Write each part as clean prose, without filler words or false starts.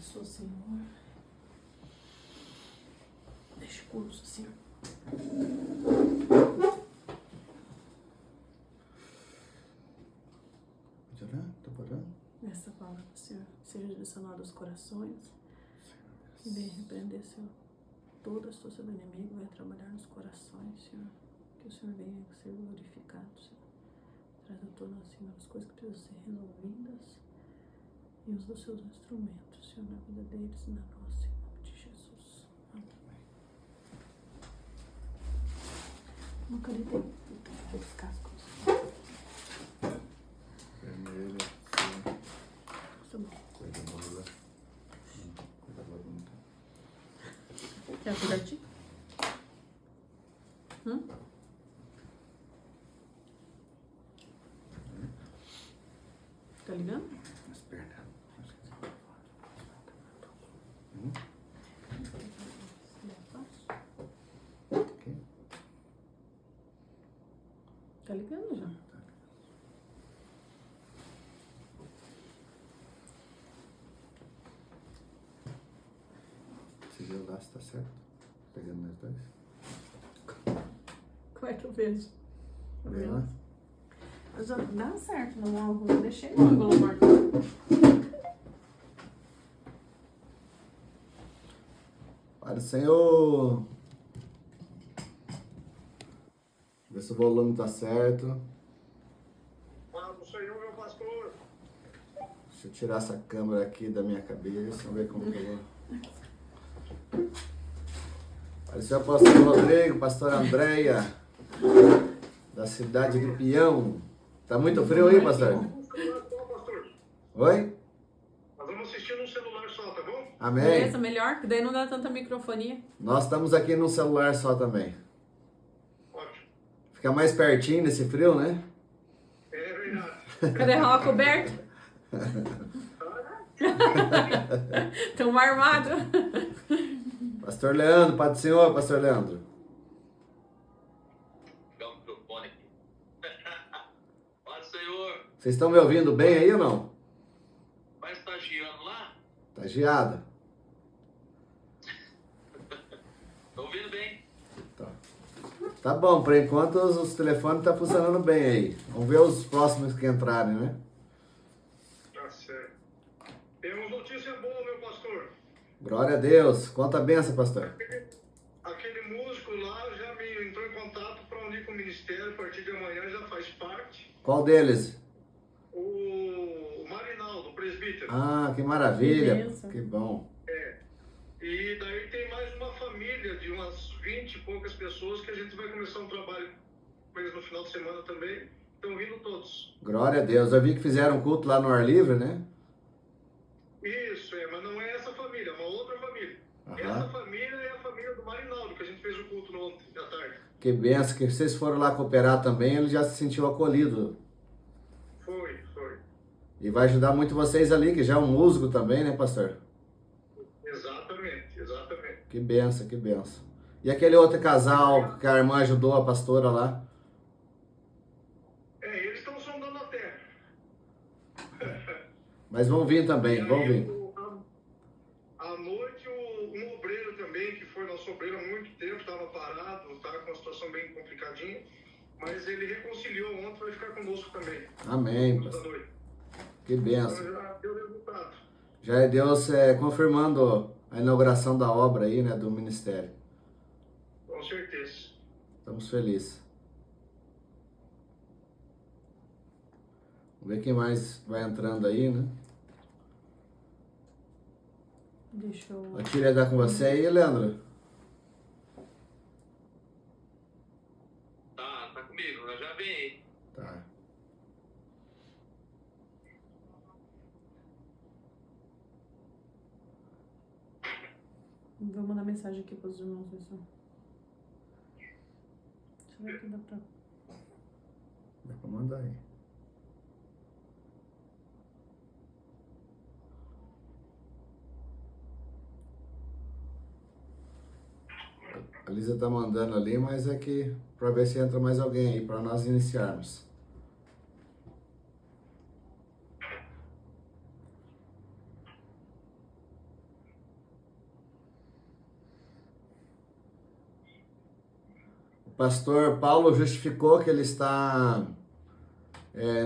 Abençoa, Senhor. Deixa o curso, Senhor. Pode orar? Tá orando? Essa palavra, Senhor, seja direcionada aos corações. E venha repreender, Senhor, toda a astúcia do inimigo. Vai trabalhar nos corações, Senhor. Que o Senhor venha ser glorificado, Senhor. Traz à tona, Senhor, as coisas que precisam ser resolvidas. E usa os seus instrumentos, Senhor, na vida deles e na nossa, em nome de Jesus. Amém. Uma caneta dos cascos. Vermelha, sim. Tá bom. Coisa boa. Coisa bonita. Quer apertar? Tá ligando? As pernas. Aqui. Tá ligando já. Você viu lá se tá certo? Pegando nós dois? Como é que eu vejo? Vê lá. Mas ó, dá certo no ângulo. Eu deixei no ângulo marcado. Para o Senhor. Vê se o volume tá certo. Para o Senhor, meu pastor. Deixa eu tirar essa câmera aqui da minha cabeça. Vamos ver como que eu vou. Apareceu o pastor Rodrigo, pastor Andréia, da cidade de Pião. Tá muito frio aí, pastor? Um celular só, pastor. Oi? Nós vamos assistir num celular só, tá bom? Amém. Beleza, melhor, que daí não dá tanta microfonia. Nós estamos aqui num celular só também. Ótimo. Fica mais pertinho nesse frio, né? É verdade. Cadê a coberta? Tão armado. Pastor Leandro, Pai do Senhor, pastor Leandro. Ligar o microfone aqui. Olha, Senhor, Vocês estão me ouvindo bem aí ou não? vai estagiando lá? Tá geada? Tô ouvindo bem. Tá bom, por enquanto os telefones tá funcionando bem aí. Vamos ver os próximos que entrarem, né? Tá certo. Temos notícia boa, meu pastor. Glória a Deus. Conta a benção, pastor. Aquele músico lá já me entrou em contato para unir com o ministério. A partir de amanhã já faz parte. Qual deles? O Marinaldo, o presbítero. Ah, que maravilha. Que bênção. Que bom. E daí tem mais uma família de umas 20 e poucas pessoas que a gente vai começar um trabalho com eles no final de semana também. Estão vindo todos. Glória a Deus. Eu vi que fizeram um culto lá no ar livre, né? Isso, mas não é essa família, é uma outra família. Aham. Essa família é a família do Marinaldo, que a gente fez o culto ontem à tarde. Que benção que vocês foram lá cooperar também, ele já se sentiu acolhido. Foi. E vai ajudar muito vocês ali, que já é um músico também, né, pastor? Exatamente. Que benção, que benção. E aquele outro casal que a irmã ajudou a pastora lá? Eles estão sondando a terra. Mas vão vir também, vão vir. À noite, um obreiro também, que foi nosso obreiro há muito tempo, estava parado, estava com uma situação bem complicadinha, mas ele reconciliou ontem, vai ficar conosco também. Amém, Da pastor. noite. Que benção. Então já deu resultado. Já é Deus confirmando a inauguração da obra aí, né, do ministério. Com certeza. Estamos felizes. Vamos ver quem mais vai entrando aí, né? Deixa eu... A Tíria tá com você aí, Leandro? Tá comigo, eu já vem aí. Tá. Vou mandar mensagem aqui para os irmãos. Deixa eu ver aqui, dá pra... Dá pra mandar aí. A Lisa tá mandando ali, mas é que pra ver se entra mais alguém aí, pra nós iniciarmos. Pastor Paulo justificou que ele está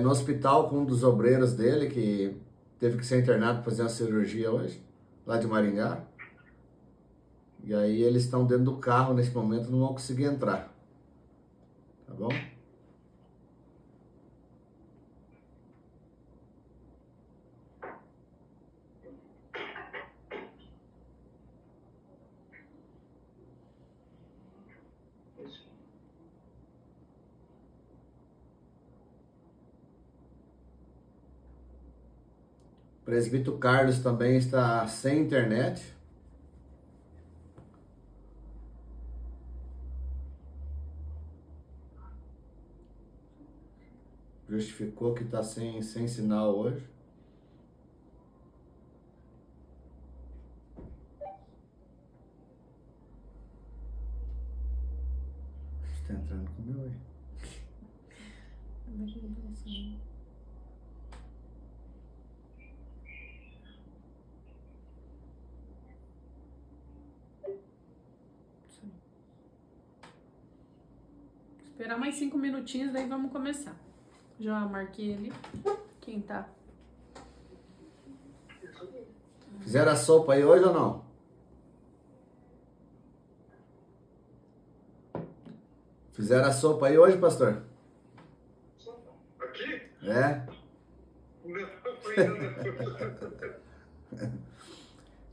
no hospital com um dos obreiros dele, que teve que ser internado para fazer uma cirurgia hoje, lá de Maringá. E aí eles estão dentro do carro nesse momento, não vão conseguir entrar. Tá bom? O presbítero Carlos também está sem internet. Justificou que está sem sinal hoje. Está entrando com o meu aí. Esperar mais 5 minutinhos, daí vamos começar. Já marquei ali. Quem tá? Fizeram a sopa aí hoje ou não? Fizeram a sopa aí hoje, pastor? Aqui? É?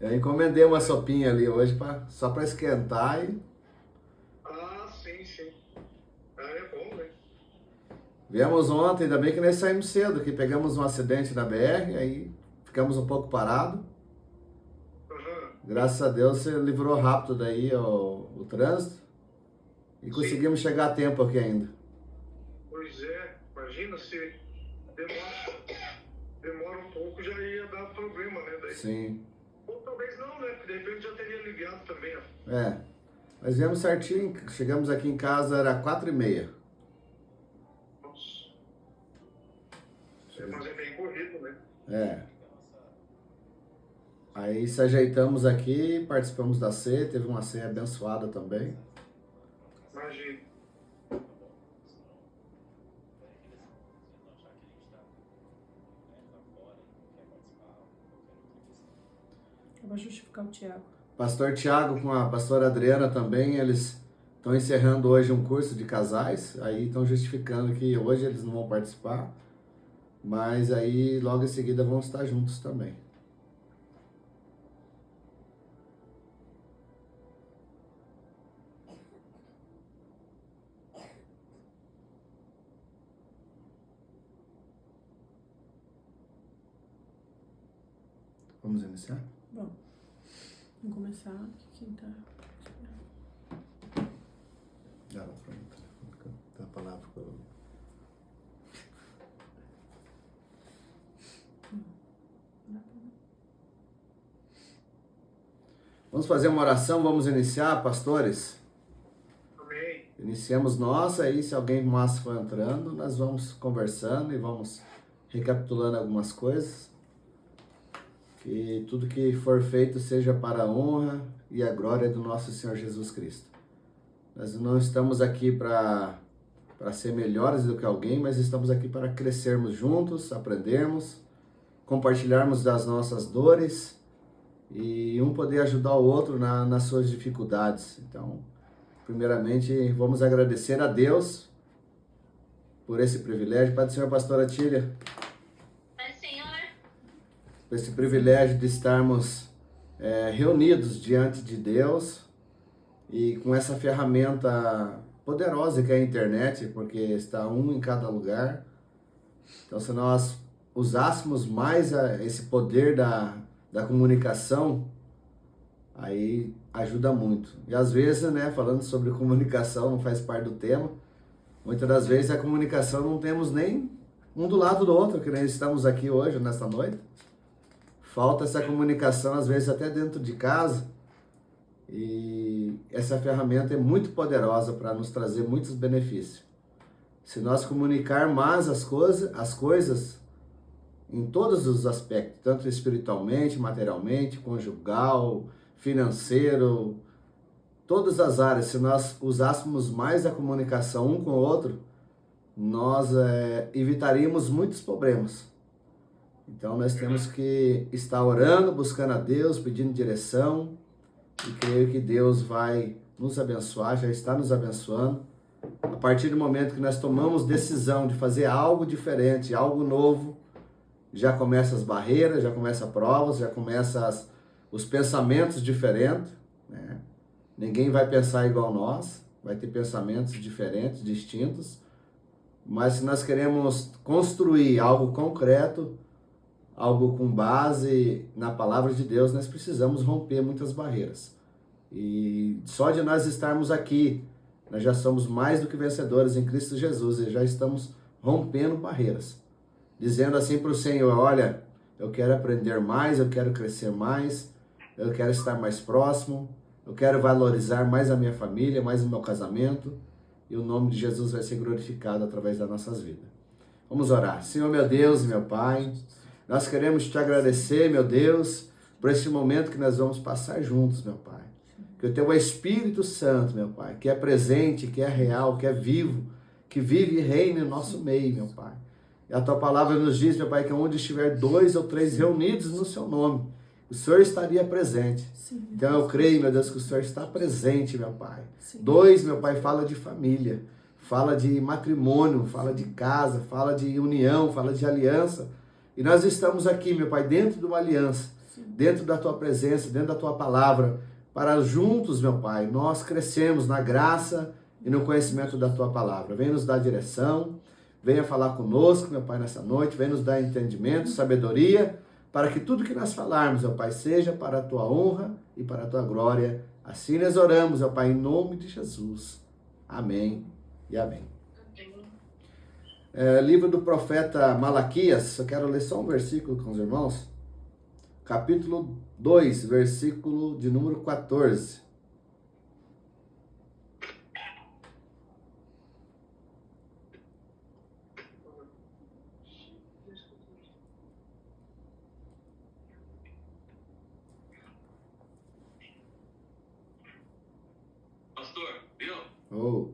Eu encomendei uma sopinha ali hoje só para esquentar e... Ah, sim, sim. Ah, é bom, né? Viemos ontem, ainda bem que nós saímos cedo, que pegamos um acidente na BR, aí ficamos um pouco parados. Uhum. Graças a Deus você livrou rápido daí o trânsito e conseguimos chegar a tempo aqui ainda. Pois é, imagina se demora um pouco, já ia dar problema, né? Daí. Sim. Ou talvez não, né? Porque de repente já teria ligado também, ó. É, nós viemos certinho, chegamos aqui em casa, era 4h30. Nossa. Mas é bem corrido, né? É. Aí se ajeitamos aqui, participamos da ceia, teve uma ceia abençoada também. Imagina. Eu vou justificar o Tiago. Pastor Tiago com a pastora Adriana também, eles estão encerrando hoje um curso de casais, aí estão justificando que hoje eles não vão participar, mas aí logo em seguida vão estar juntos também. Vamos iniciar? Bom, vamos começar. Quem tá? Ela foi a palavra que eu... Vamos fazer uma oração, vamos iniciar, pastores? Amém. Iniciamos nós, aí se alguém mais for entrando, nós vamos conversando e vamos recapitulando algumas coisas. Que tudo que for feito seja para a honra e a glória do nosso Senhor Jesus Cristo. Nós não estamos aqui para ser melhores do que alguém, mas estamos aqui para crescermos juntos, aprendermos, compartilharmos das nossas dores e um poder ajudar o outro nas suas dificuldades. Então, primeiramente, vamos agradecer a Deus por esse privilégio. Pai do Senhor, pastora Tília, por esse privilégio de estarmos reunidos diante de Deus e com essa ferramenta poderosa que é a internet, porque está um em cada lugar. Então, se nós usássemos mais esse poder da comunicação, aí ajuda muito. E às vezes, né, falando sobre comunicação, não faz parte do tema, muitas das vezes a comunicação não temos nem um do lado do outro, que nem estamos aqui hoje, nesta noite. Falta essa comunicação, às vezes, até dentro de casa. E essa ferramenta é muito poderosa para nos trazer muitos benefícios. Se nós comunicar mais as coisas em todos os aspectos, tanto espiritualmente, materialmente, conjugal, financeiro, todas as áreas, se nós usássemos mais a comunicação um com o outro, nós evitaríamos muitos problemas. Então nós temos que estar orando, buscando a Deus, pedindo direção, e creio que Deus vai nos abençoar, já está nos abençoando. A partir do momento que nós tomamos decisão de fazer algo diferente, algo novo, já começam as barreiras, já começam as provas, já começam os pensamentos diferentes, né? Ninguém vai pensar igual nós, vai ter pensamentos diferentes, distintos, mas se nós queremos construir algo concreto, algo com base na palavra de Deus, nós precisamos romper muitas barreiras. E só de nós estarmos aqui, nós já somos mais do que vencedores em Cristo Jesus e já estamos rompendo barreiras. Dizendo assim para o Senhor, olha, eu quero aprender mais, eu quero crescer mais, eu quero estar mais próximo, eu quero valorizar mais a minha família, mais o meu casamento, e o nome de Jesus vai ser glorificado através das nossas vidas. Vamos orar. Senhor, meu Deus e meu Pai, nós queremos te agradecer, meu Deus, por esse momento que nós vamos passar juntos, meu Pai. Que o teu Espírito Santo, meu Pai, que é presente, que é real, que é vivo, que vive e reina em nosso meio, meu Pai. E a tua palavra nos diz, meu Pai, que onde estiver 2 ou 3 reunidos no seu nome, o Senhor estaria presente. Sim. Então eu creio, meu Deus, que o Senhor está presente, meu Pai. Sim. 2, meu Pai, fala de família, fala de matrimônio, fala de casa, fala de união, fala de aliança. E nós estamos aqui, meu Pai, dentro de uma aliança, dentro da tua presença, dentro da tua palavra, para juntos, meu Pai, nós crescemos na graça e no conhecimento da tua palavra. Venha nos dar direção, venha falar conosco, meu Pai, nessa noite, venha nos dar entendimento, sabedoria, para que tudo que nós falarmos, meu Pai, seja para a tua honra e para a tua glória. Assim nós oramos, meu Pai, em nome de Jesus. Amém e amém. Livro do profeta Malaquias, eu quero ler só um versículo com os irmãos. Capítulo 2, versículo de número 14. Pastor, viu? Oh.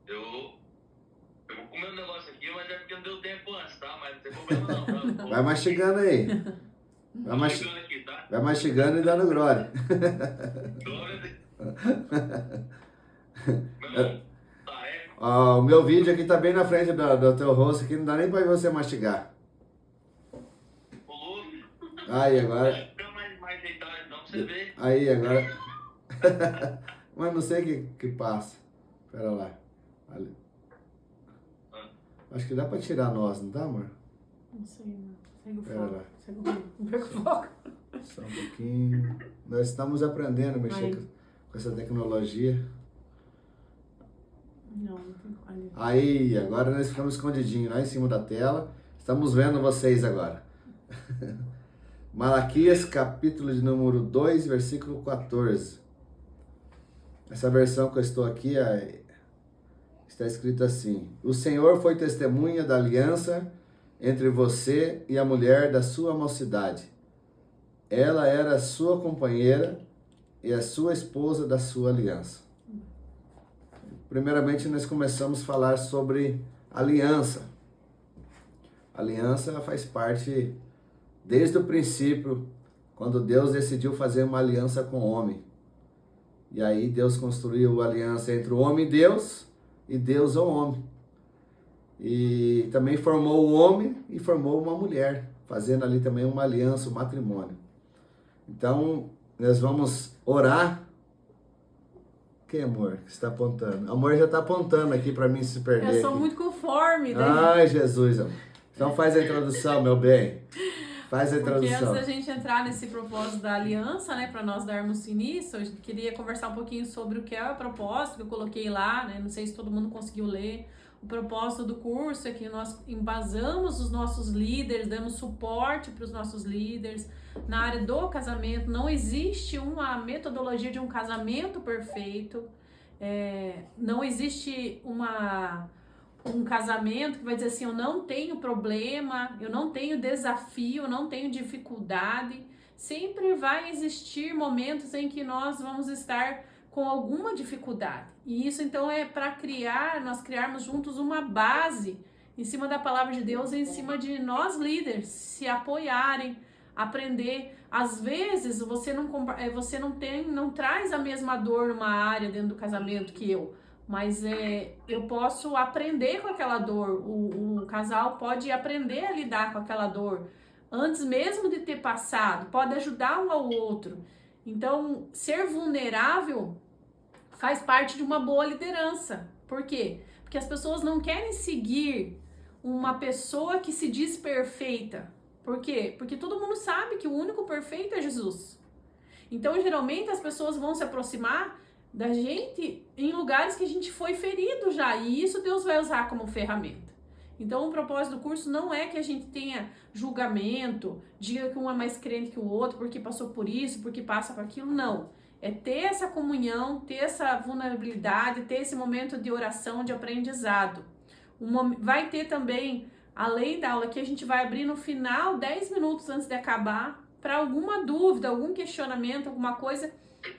Eu vou comer um negócio aqui, mas é porque não deu tempo antes, tá? Mas não tem problema não, tá? Vai mastigando aí. Aqui, tá? Vai mastigando e dando glória. O meu vídeo aqui tá bem na frente do teu rosto aqui, não dá nem pra ver você mastigar. Aí, agora... Fica mais deitado então, pra você ver. Aí, agora... Mas não sei o que passa. Pera lá. Ali. Acho que dá pra tirar nós, não dá, amor? Não sei, não. Segue o Pera foco. lá. Segue o foco. Só um pouquinho. Nós estamos aprendendo a mexer com essa tecnologia. Não tem ali. Aí, agora nós ficamos escondidinhos lá em cima da tela. Estamos vendo vocês agora. Malaquias, capítulo de número 2, versículo 14. Essa versão que eu estou aqui está escrito assim: O Senhor foi testemunha da aliança entre você e a mulher da sua mocidade. Ela era a sua companheira e a sua esposa da sua aliança. Primeiramente, nós começamos a falar sobre aliança. Aliança faz parte desde o princípio, quando Deus decidiu fazer uma aliança com o homem. E aí Deus construiu a aliança entre o homem e Deus ao homem. E também formou o homem e formou uma mulher, fazendo ali também uma aliança, um matrimônio. Então, nós vamos orar. Que amor que está apontando? Amor já está apontando aqui para mim se perder. Eu sou aqui. muito conforme, né? Ai, Jesus, amor. Então faz a introdução, meu bem. Faz a introdução. Porque antes da gente entrar nesse propósito da aliança, né, para nós darmos início, eu queria conversar um pouquinho sobre o que é o propósito que eu coloquei lá, né? Não sei se todo mundo conseguiu ler. O propósito do curso é que nós embasamos os nossos líderes, damos suporte para os nossos líderes. Na área do casamento, não existe uma metodologia de um casamento perfeito. Não existe um casamento que vai dizer assim, eu não tenho problema, eu não tenho desafio, eu não tenho dificuldade. sempre vai existir momentos em que nós vamos estar com alguma dificuldade. E isso então é para nós criarmos juntos uma base em cima da palavra de Deus, em cima de nós líderes se apoiarem, aprender. Às vezes você não traz a mesma dor numa área dentro do casamento que eu, mas eu posso aprender com aquela dor. O casal pode aprender a lidar com aquela dor antes mesmo de ter passado, pode ajudar um ao outro. Então, ser vulnerável faz parte de uma boa liderança. Por quê? Porque as pessoas não querem seguir uma pessoa que se diz perfeita. Por quê? Porque todo mundo sabe que o único perfeito é Jesus. Então, geralmente, as pessoas vão se aproximar da gente em lugares que a gente foi ferido já. E isso Deus vai usar como ferramenta. Então, o propósito do curso não é que a gente tenha julgamento, diga que um é mais crente que o outro, porque passou por isso, porque passa por aquilo. Não. É ter essa comunhão, ter essa vulnerabilidade, ter esse momento de oração, de aprendizado. Vai ter também, além da aula que a gente vai abrir no final, 10 minutos antes de acabar, para alguma dúvida, algum questionamento, alguma coisa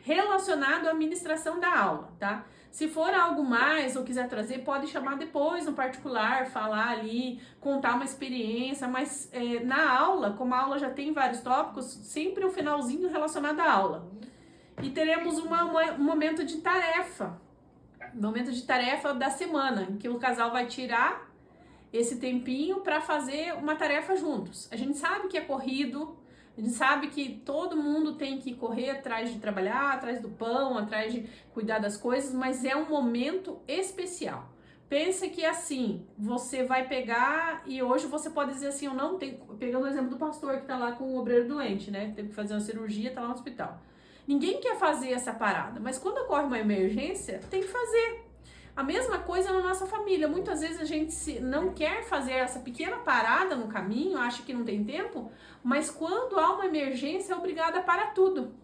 relacionado à ministração da aula, tá? Se for algo mais ou quiser trazer, pode chamar depois no particular, falar ali, contar uma experiência, mas na aula, como a aula já tem vários tópicos, sempre o finalzinho relacionado à aula. E teremos um momento de tarefa da semana, em que o casal vai tirar esse tempinho para fazer uma tarefa juntos. A gente sabe que é corrido, a gente sabe que todo mundo tem que correr atrás de trabalhar, atrás do pão, atrás de cuidar das coisas, mas é um momento especial. Pensa que assim, você vai pegar e hoje você pode dizer assim, eu não tenho, pegando o exemplo do pastor que tá lá com o obreiro doente, né? Teve que fazer uma cirurgia, tá lá no hospital. Ninguém quer fazer essa parada, mas quando ocorre uma emergência, tem que fazer. A mesma coisa na nossa família. Muitas vezes a gente não quer fazer essa pequena parada no caminho, acha que não tem tempo, mas quando há uma emergência é obrigada a parar tudo.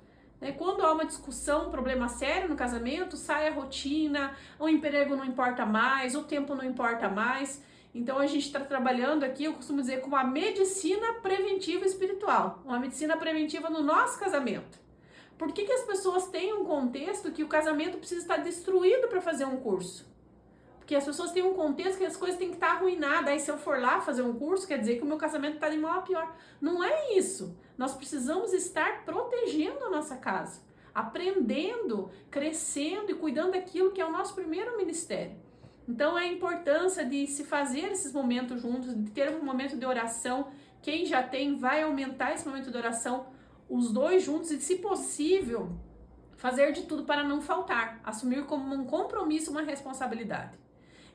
Quando há uma discussão, um problema sério no casamento, sai a rotina, o emprego não importa mais, o tempo não importa mais. Então a gente está trabalhando aqui, eu costumo dizer, com uma medicina preventiva espiritual, uma medicina preventiva no nosso casamento. Por que as pessoas têm um contexto que o casamento precisa estar destruído para fazer um curso? Porque as pessoas têm um contexto que as coisas têm que estar arruinadas. Aí se eu for lá fazer um curso, quer dizer que o meu casamento está de mal a pior. Não é isso. Nós precisamos estar protegendo a nossa casa, aprendendo, crescendo e cuidando daquilo que é o nosso primeiro ministério. Então a importância de se fazer esses momentos juntos, de ter um momento de oração. Quem já tem vai aumentar esse momento de oração, os dois juntos, e se possível, fazer de tudo para não faltar, assumir como um compromisso, uma responsabilidade.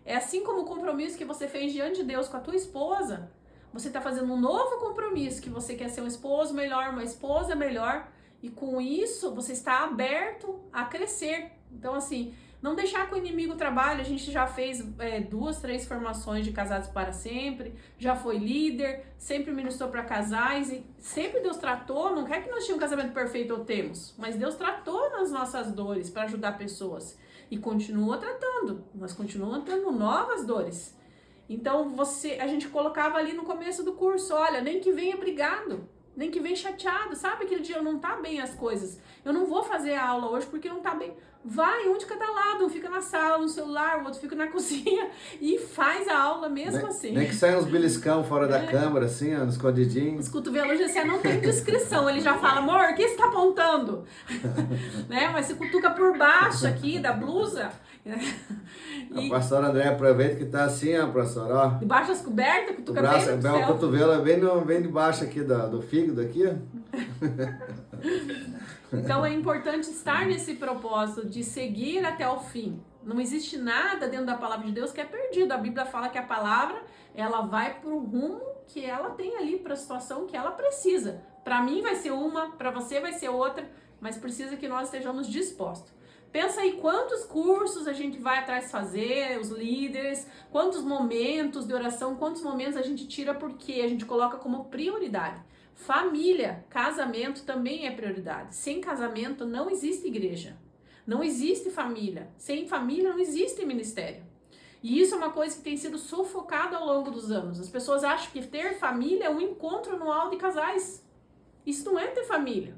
É assim como o compromisso que você fez diante de Deus com a tua esposa, você está fazendo um novo compromisso, que você quer ser um esposo melhor, uma esposa melhor, e com isso você está aberto a crescer. Então assim, não deixar que o inimigo trabalhe. A gente já fez 2, 3 formações de casados para sempre, já foi líder, sempre ministrou para casais, e sempre Deus tratou. Não quer que nós tínhamos um casamento perfeito ou temos, mas Deus tratou nas nossas dores para ajudar pessoas e continua tratando. Nós continuamos tendo novas dores. Então a gente colocava ali no começo do curso, olha, nem que venha brigado, nem que venha chateado, sabe? Aquele dia não tá bem as coisas, eu não vou fazer a aula hoje porque não tá bem. Vai um de cada lado, um fica na sala, no celular, o outro fica na cozinha e faz a aula mesmo assim. Nem que saia uns beliscão fora da câmera, assim, ó, escondidinhos. Os cotovelos já não tem descrição, ele já fala, amor, o que você tá apontando? Mas se cutuca por baixo aqui da blusa. A pastora André aproveita que tá assim, ó, pastora, ó. Debaixo das cobertas, cutuca o braço, bem no o cotovelo é bem debaixo aqui do fígado, aqui, ó. Então é importante estar nesse propósito de seguir até o fim. Não existe nada dentro da palavra de Deus que é perdido. A Bíblia fala que a palavra, ela vai para o rumo que ela tem ali, para a situação que ela precisa. Para mim vai ser uma, para você vai ser outra, mas precisa que nós estejamos dispostos. Pensa aí quantos cursos a gente vai atrás fazer, os líderes, quantos momentos de oração, quantos momentos a gente tira porque a gente coloca como prioridade. Família, casamento também é prioridade. Sem casamento não existe igreja, não existe família. Sem família não existe ministério. E isso é uma coisa que tem sido sufocada ao longo dos anos. As pessoas acham que ter família é um encontro anual de casais. Isso não é ter família.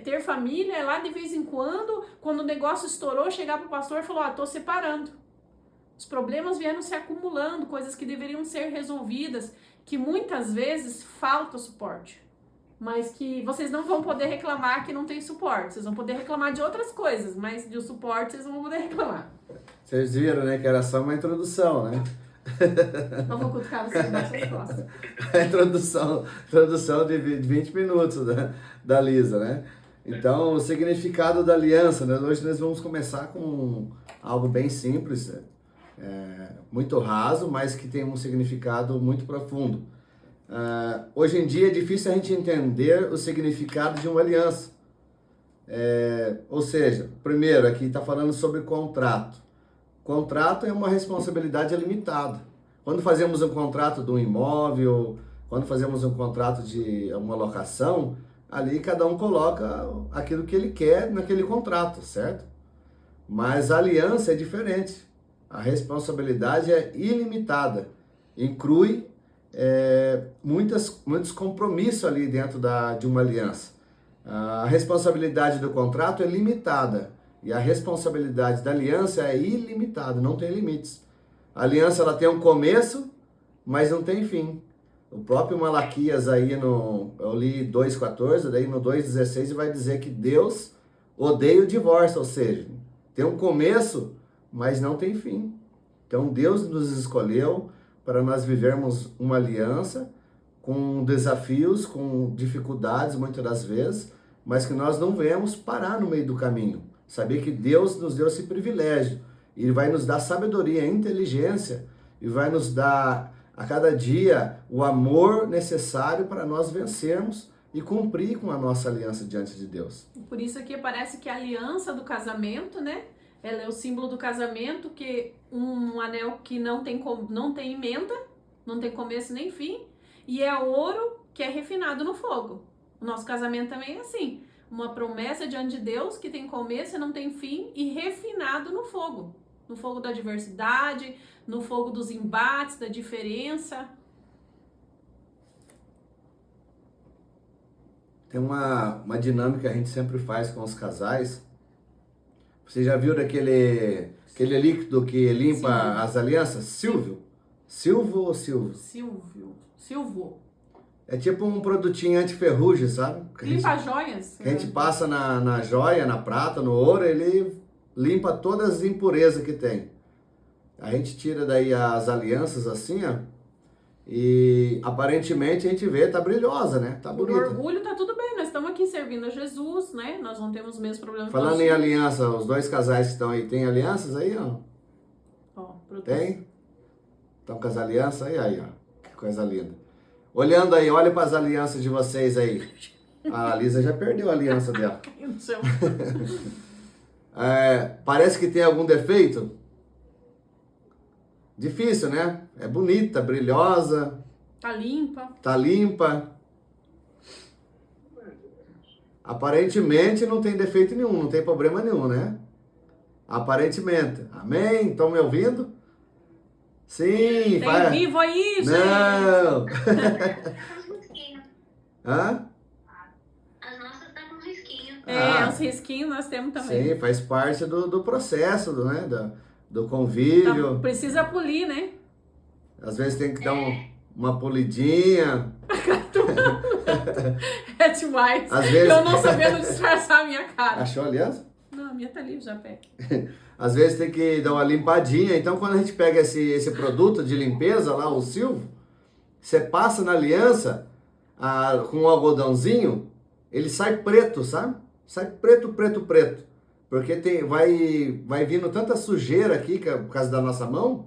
Ter família é lá de vez em quando o negócio estourou, chegar pro pastor e falar, tô separando. Os problemas vieram se acumulando, coisas que deveriam ser resolvidas, que muitas vezes falta suporte. Mas que vocês não vão poder reclamar que não tem suporte. Vocês vão poder reclamar de outras coisas, mas de suporte vocês não vão poder reclamar. Vocês viram, né, que era só uma introdução, né? Não vou cutucar vocês nas suas costas. A introdução de 20 minutos da Lisa, né? Então, o significado da aliança, né? Hoje nós vamos começar com algo bem simples, muito raso, mas que tem um significado muito profundo. Hoje em dia é difícil a gente entender o significado de uma aliança. Ou seja, primeiro, aqui está falando sobre contrato. Contrato é uma responsabilidade limitada. Quando fazemos um contrato de um imóvel, quando fazemos um contrato de uma locação, ali cada um coloca aquilo que ele quer naquele contrato, certo? Mas a aliança é diferente. A responsabilidade é ilimitada. Inclui muitos compromissos ali dentro de uma aliança. A responsabilidade do contrato é limitada. E a responsabilidade da aliança é ilimitada, não tem limites. A aliança ela tem um começo, mas não tem fim. O próprio Malaquias aí eu li 2,14, daí no 2,16 vai dizer que Deus odeia o divórcio, ou seja, tem um começo, mas não tem fim. Então Deus nos escolheu para nós vivermos uma aliança com desafios, com dificuldades muitas das vezes, mas que nós não venhamos parar no meio do caminho. Saber que Deus nos deu esse privilégio. Ele vai nos dar sabedoria, inteligência e vai nos dar a cada dia o amor necessário para nós vencermos e cumprir com a nossa aliança diante de Deus. Por isso aqui parece que a aliança do casamento, né? Ela é o símbolo do casamento, que um anel que não tem emenda, não tem começo nem fim, e é ouro que é refinado no fogo. O nosso casamento também é assim. Uma promessa diante de Deus que tem começo e não tem fim e refinado no fogo. No fogo da diversidade, no fogo dos embates, da diferença. Tem uma dinâmica que a gente sempre faz com os casais. Você já viu aquele líquido que limpa as alianças? Silvio? Silvio ou Silvio? Silvio. É tipo um produtinho anti-ferrugem, sabe? Limpa joias. Que a gente passa na joia, na prata, no ouro, ele limpa todas as impurezas que tem. A gente tira daí as alianças assim, ó, e aparentemente a gente vê, tá brilhosa, né? Tá bonita. Por orgulho tá tudo bem, nós estamos aqui servindo a Jesus, né? Nós não temos os mesmos problemas. Falando em aliança, os dois casais que estão aí, tem alianças aí, ó? Tem? Estão com as alianças aí, ó. Que coisa linda. Olhando aí, olha para as alianças de vocês aí. A Lisa já perdeu a aliança dela. Parece que tem algum defeito? Difícil, né? É bonita, brilhosa. Tá limpa. Tá limpa. Aparentemente não tem defeito nenhum, não tem problema nenhum, né? Aparentemente. Amém? Estão me ouvindo? Sim. Tem vivo aí, gente? Não. Hã? As nossas tá com risquinho. Os risquinhos nós temos também. Sim, faz parte do processo, né? Do convívio. Então, precisa polir, né? Às vezes tem que dar uma polidinha. É demais. Às vezes... Eu não sabendo disfarçar a minha cara. Achou a aliança? Não, a minha tá livre já, pé. Às vezes tem que dar uma limpadinha. Então, quando a gente pega esse produto de limpeza lá, o Silvio, você passa na aliança com um algodãozinho, ele sai preto, sabe? Sai preto. Porque vai vindo tanta sujeira aqui, que é por causa da nossa mão,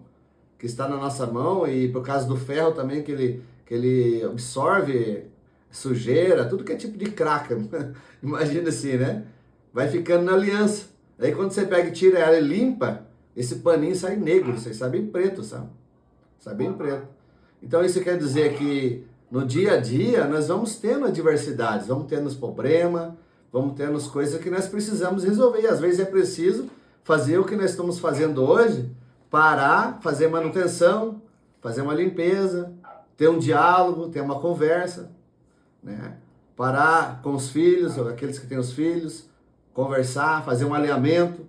que está na nossa mão, e por causa do ferro também, que ele absorve sujeira, tudo que é tipo de craca. Imagina assim, né? Vai ficando na aliança. Aí quando você pega e tira ela e limpa, esse paninho sai negro, você sai bem preto, sabe? Sai bem preto. Então isso quer dizer que no dia a dia nós vamos tendo adversidades, vamos tendo os problemas, vamos tendo as coisas que nós precisamos resolver. E às vezes é preciso fazer o que nós estamos fazendo hoje, parar, fazer manutenção, fazer uma limpeza, ter um diálogo, ter uma conversa, né? parar com os filhos, ou aqueles que têm os filhos, conversar, fazer um alinhamento.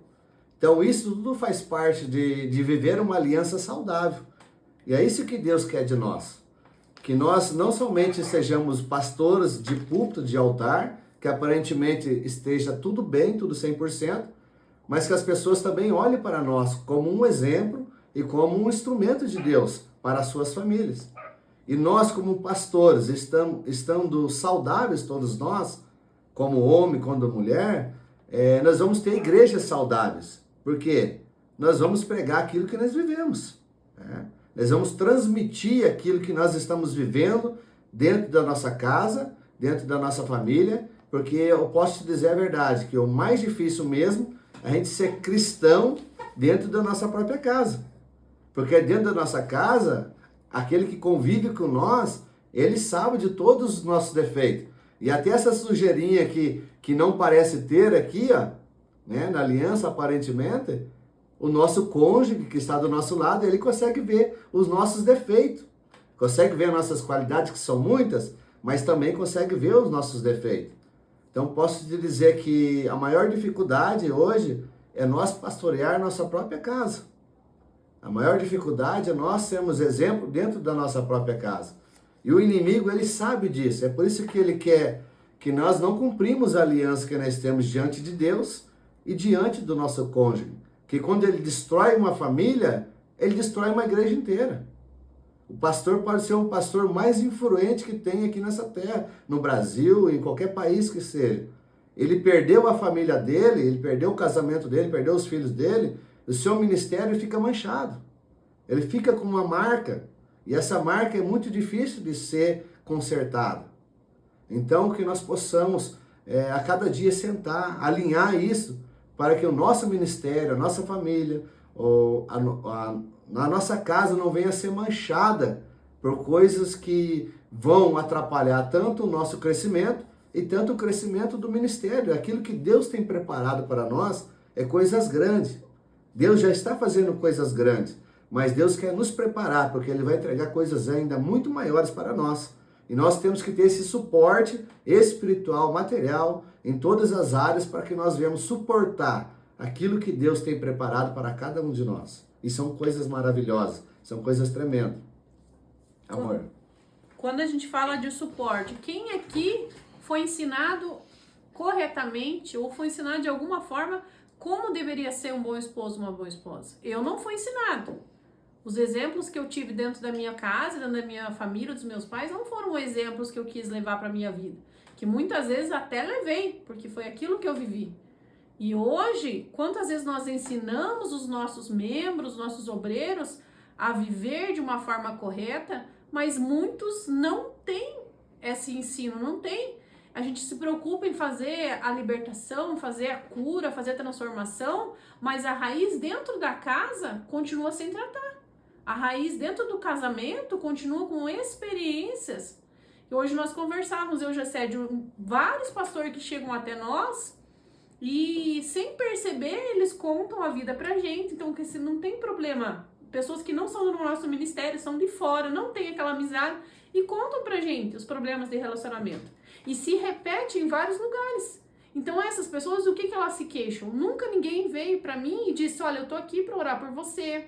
Então isso tudo faz parte de viver uma aliança saudável. E é isso que Deus quer de nós. Que nós não somente sejamos pastores de púlpito, de altar, que aparentemente esteja tudo bem, tudo 100%, mas que as pessoas também olhem para nós como um exemplo e como um instrumento de Deus para as suas famílias. E nós, como pastores, estando saudáveis todos nós, como homem, como mulher, nós vamos ter igrejas saudáveis. Por quê? Nós vamos pregar aquilo que nós vivemos. Né? Nós vamos transmitir aquilo que nós estamos vivendo dentro da nossa casa, dentro da nossa família, porque eu posso te dizer a verdade, que o mais difícil mesmo é a gente ser cristão dentro da nossa própria casa. Porque dentro da nossa casa, aquele que convive com nós, ele sabe de todos os nossos defeitos. E até essa sujeirinha que não parece ter aqui, ó, né, na aliança aparentemente, o nosso cônjuge que está do nosso lado, ele consegue ver os nossos defeitos. Consegue ver as nossas qualidades, que são muitas, mas também consegue ver os nossos defeitos. Então posso te dizer que a maior dificuldade hoje é nós pastorear nossa própria casa. A maior dificuldade é nós sermos exemplo dentro da nossa própria casa. E o inimigo, ele sabe disso. É por isso que ele quer que nós não cumprimos a aliança que nós temos diante de Deus e diante do nosso cônjuge. Que quando ele destrói uma família, ele destrói uma igreja inteira. O pastor pode ser o pastor mais influente que tem aqui nessa terra, no Brasil, em qualquer país que seja. Ele perdeu a família dele, ele perdeu o casamento dele, perdeu os filhos dele, o seu ministério fica manchado. Ele fica com uma marca, e essa marca é muito difícil de ser consertada. Então, que nós possamos, a cada dia, sentar, alinhar isso, para que o nosso ministério, a nossa família, a nossa casa não venha a ser manchada por coisas que vão atrapalhar tanto o nosso crescimento e tanto o crescimento do ministério. Aquilo que Deus tem preparado para nós é coisas grandes. Deus já está fazendo coisas grandes, mas Deus quer nos preparar, porque Ele vai entregar coisas ainda muito maiores para nós. E nós temos que ter esse suporte espiritual, material, em todas as áreas, para que nós venhamos suportar aquilo que Deus tem preparado para cada um de nós. E são coisas maravilhosas, são coisas tremendas. Amor. Quando a gente fala de suporte, quem aqui foi ensinado corretamente ou foi ensinado de alguma forma como deveria ser um bom esposo, uma boa esposa? Eu não fui ensinado. Os exemplos que eu tive dentro da minha casa, dentro da minha família, dos meus pais, não foram exemplos que eu quis levar para a minha vida. Que muitas vezes até levei, porque foi aquilo que eu vivi. E hoje, quantas vezes nós ensinamos os nossos membros, nossos obreiros, a viver de uma forma correta, mas muitos não têm esse ensino, não tem. A gente se preocupa em fazer a libertação, fazer a cura, fazer a transformação, mas a raiz dentro da casa continua sem tratar. A raiz dentro do casamento continua com experiências. E hoje nós conversávamos, eu já sei de vários pastores que chegam até nós e sem perceber eles contam a vida pra gente. Então, que se não tem problema, pessoas que não são do nosso ministério, são de fora, não tem aquela amizade e contam pra gente os problemas de relacionamento. E se repete em vários lugares. Então essas pessoas, o que elas se queixam? Nunca ninguém veio pra mim e disse, olha, eu tô aqui pra orar por você.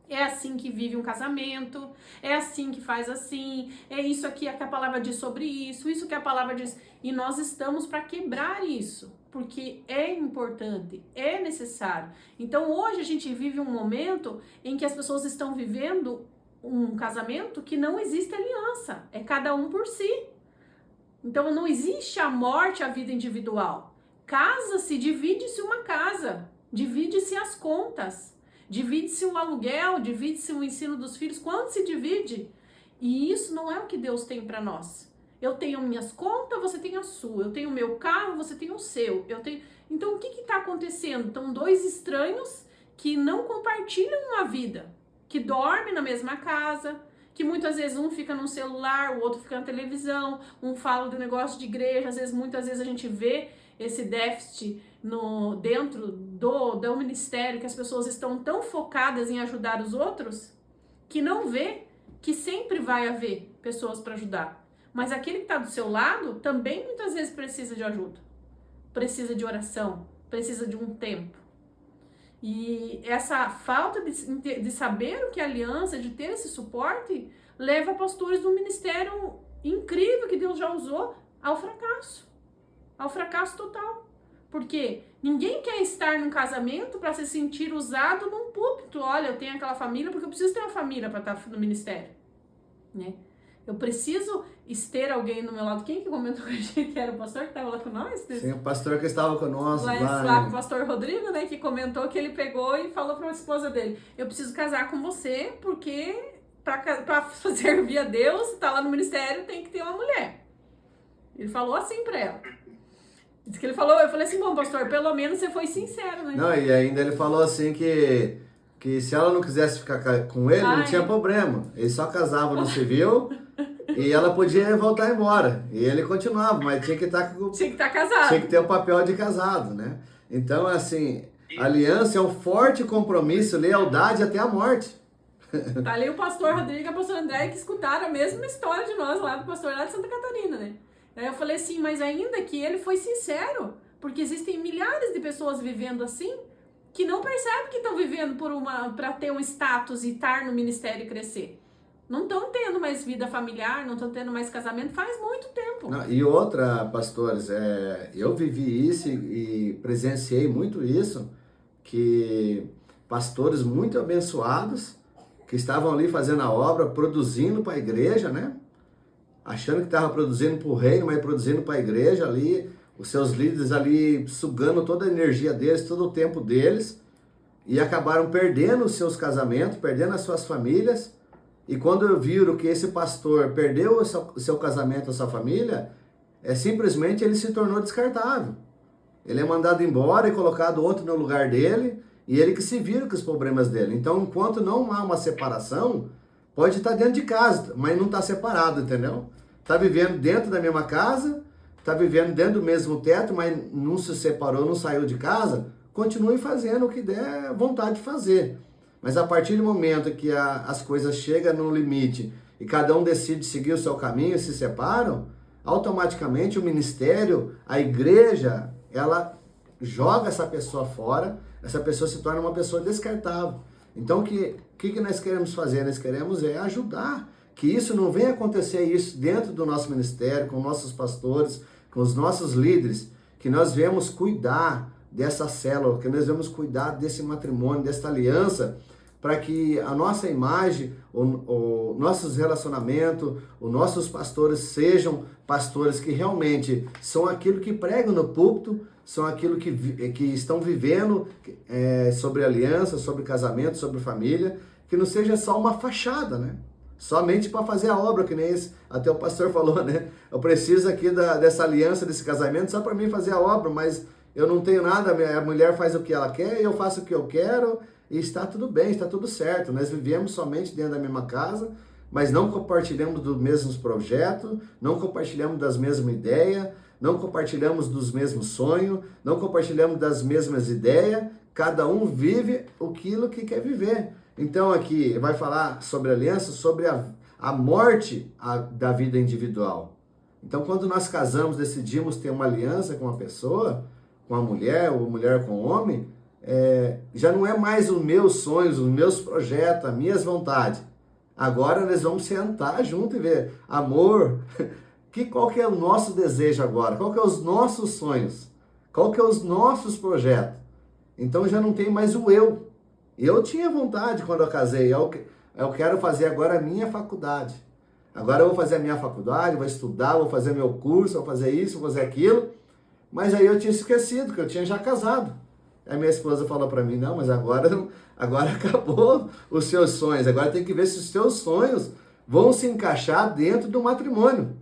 É assim que vive um casamento, é assim que faz assim, é isso aqui que a palavra diz sobre isso que a palavra diz. E nós estamos para quebrar isso, porque é importante, é necessário. Então hoje a gente vive um momento em que as pessoas estão vivendo um casamento que não existe aliança, é cada um por si. Então não existe a morte, a vida individual. Casa-se, divide-se uma casa, divide-se as contas. Divide-se o aluguel, divide-se o ensino dos filhos. Quanto se divide? E isso não é o que Deus tem para nós. Eu tenho minhas contas, você tem a sua. Eu tenho o meu carro, você tem o seu. Então, o que está acontecendo? Então, dois estranhos que não compartilham uma vida, que dormem na mesma casa, que muitas vezes um fica no celular, o outro fica na televisão, um fala do negócio de igreja, muitas vezes a gente vê esse déficit dentro do ministério, que as pessoas estão tão focadas em ajudar os outros, que não vê que sempre vai haver pessoas para ajudar. Mas aquele que está do seu lado também muitas vezes precisa de ajuda, precisa de oração, precisa de um tempo. E essa falta de saber o que é aliança, de ter esse suporte, leva pastores do ministério incrível que Deus já usou ao fracasso total. Porque ninguém quer estar num casamento para se sentir usado num púlpito. Olha, eu tenho aquela família porque eu preciso ter uma família para estar no ministério, né? Eu preciso ter alguém do meu lado. Quem que comentou com a gente que era o pastor que estava lá com nós? Sim, o pastor que estava conosco lá com o pastor Rodrigo, né? Que comentou que ele pegou e falou para a esposa dele: eu preciso casar com você porque para servir a Deus, tá lá no ministério, tem que ter uma mulher. Ele falou assim para ela. Diz que ele falou, eu falei assim, bom, pastor, pelo menos você foi sincero, né? Não, e ainda ele falou assim que se ela não quisesse ficar com ele, não tinha problema. Ele só casava no civil e ela podia voltar embora. E ele continuava, mas tinha que estar casado. Tinha que ter o papel de casado, né? Então, assim, aliança é um forte compromisso, lealdade até a morte. Tá ali o pastor Rodrigo e a pastora André que escutaram a mesma história de nós lá do pastor lá de Santa Catarina, né? Aí eu falei assim, mas ainda que ele foi sincero, porque existem milhares de pessoas vivendo assim, que não percebem que estão vivendo para ter um status e estar no ministério e crescer. Não estão tendo mais vida familiar, não estão tendo mais casamento faz muito tempo. Não, e outra, pastores, eu vivi isso e presenciei muito isso, que pastores muito abençoados, que estavam ali fazendo a obra, produzindo para a igreja, né? Achando que estava produzindo para o reino, mas produzindo para a igreja ali, os seus líderes ali sugando toda a energia deles, todo o tempo deles, e acabaram perdendo os seus casamentos, perdendo as suas famílias, e quando viram que esse pastor perdeu o seu casamento, a sua família, simplesmente ele se tornou descartável. Ele é mandado embora e colocado outro no lugar dele, e ele que se vira com os problemas dele. Então, enquanto não há uma separação, pode estar dentro de casa, mas não está separado, entendeu? Está vivendo dentro da mesma casa, está vivendo dentro do mesmo teto, mas não se separou, não saiu de casa, continue fazendo o que der vontade de fazer. Mas a partir do momento que as coisas chegam no limite e cada um decide seguir o seu caminho e se separam, automaticamente o ministério, a igreja, ela joga essa pessoa fora, essa pessoa se torna uma pessoa descartável. Então, o que nós queremos fazer? Nós queremos ajudar que isso não venha acontecer isso dentro do nosso ministério, com nossos pastores, com os nossos líderes, que nós venhamos cuidar dessa célula, que nós venhamos cuidar desse matrimônio, dessa aliança, para que a nossa imagem, o nossos relacionamentos, os nossos pastores sejam pastores que realmente são aquilo que pregam no púlpito, são aquilo que estão vivendo sobre aliança, sobre casamento, sobre família, que não seja só uma fachada, né? Somente para fazer a obra, que nem até o pastor falou, né? Eu preciso aqui dessa aliança, desse casamento, só para mim fazer a obra, mas eu não tenho nada, a mulher faz o que ela quer, eu faço o que eu quero, e está tudo bem, está tudo certo. Nós vivemos somente dentro da mesma casa, mas não compartilhamos dos mesmos projetos, não compartilhamos das mesmas ideias, não compartilhamos dos mesmos sonhos, não compartilhamos das mesmas ideias, cada um vive aquilo que quer viver. Então aqui vai falar sobre aliança, sobre a morte da vida individual. Então quando nós casamos, decidimos ter uma aliança com uma pessoa, com a mulher, ou mulher com o homem, já não é mais os meus sonhos, os meus projetos, as minhas vontades. Agora nós vamos sentar junto e ver, amor, qual que é o nosso desejo agora? Qual que é os nossos sonhos? Qual que é os nossos projetos? Então já não tem mais o eu. Eu tinha vontade quando eu casei, eu quero fazer agora a minha faculdade. Agora eu vou fazer a minha faculdade, vou estudar, vou fazer meu curso, vou fazer isso, vou fazer aquilo. Mas aí eu tinha esquecido que eu tinha já casado. Aí minha esposa falou para mim, não, mas agora acabou os seus sonhos. Agora tem que ver se os seus sonhos vão se encaixar dentro do matrimônio,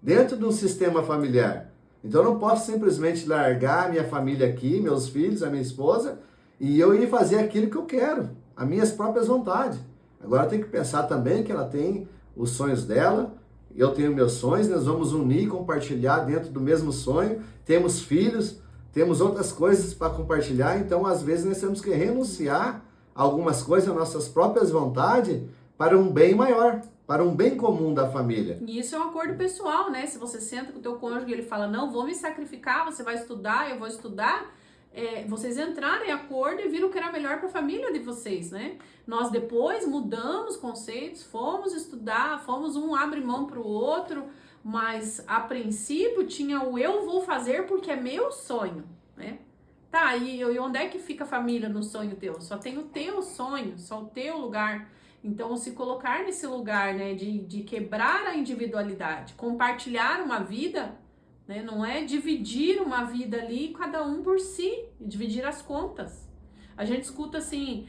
dentro do sistema familiar. Então eu não posso simplesmente largar a minha família aqui, meus filhos, a minha esposa, e eu ir fazer aquilo que eu quero, as minhas próprias vontades. Agora tem que pensar também que ela tem os sonhos dela, eu tenho meus sonhos, nós vamos unir, compartilhar dentro do mesmo sonho, temos filhos, temos outras coisas para compartilhar, então às vezes nós temos que renunciar a algumas coisas, nossas próprias vontades, para um bem maior, para um bem comum da família. E isso é um acordo pessoal, né? Se você senta com o teu cônjuge e ele fala, não, vou me sacrificar, você vai estudar, eu vou estudar, vocês entraram em acordo e viram que era melhor para a família de vocês, né? Nós depois mudamos conceitos, fomos estudar, fomos um abre mão para o outro, mas a princípio tinha o eu vou fazer porque é meu sonho, né? Tá, e onde é que fica a família no sonho teu? Só tem o teu sonho, só o teu lugar. Então, se colocar nesse lugar, né, de quebrar a individualidade, compartilhar uma vida, né, não é dividir uma vida ali, cada um por si, dividir as contas. A gente escuta assim,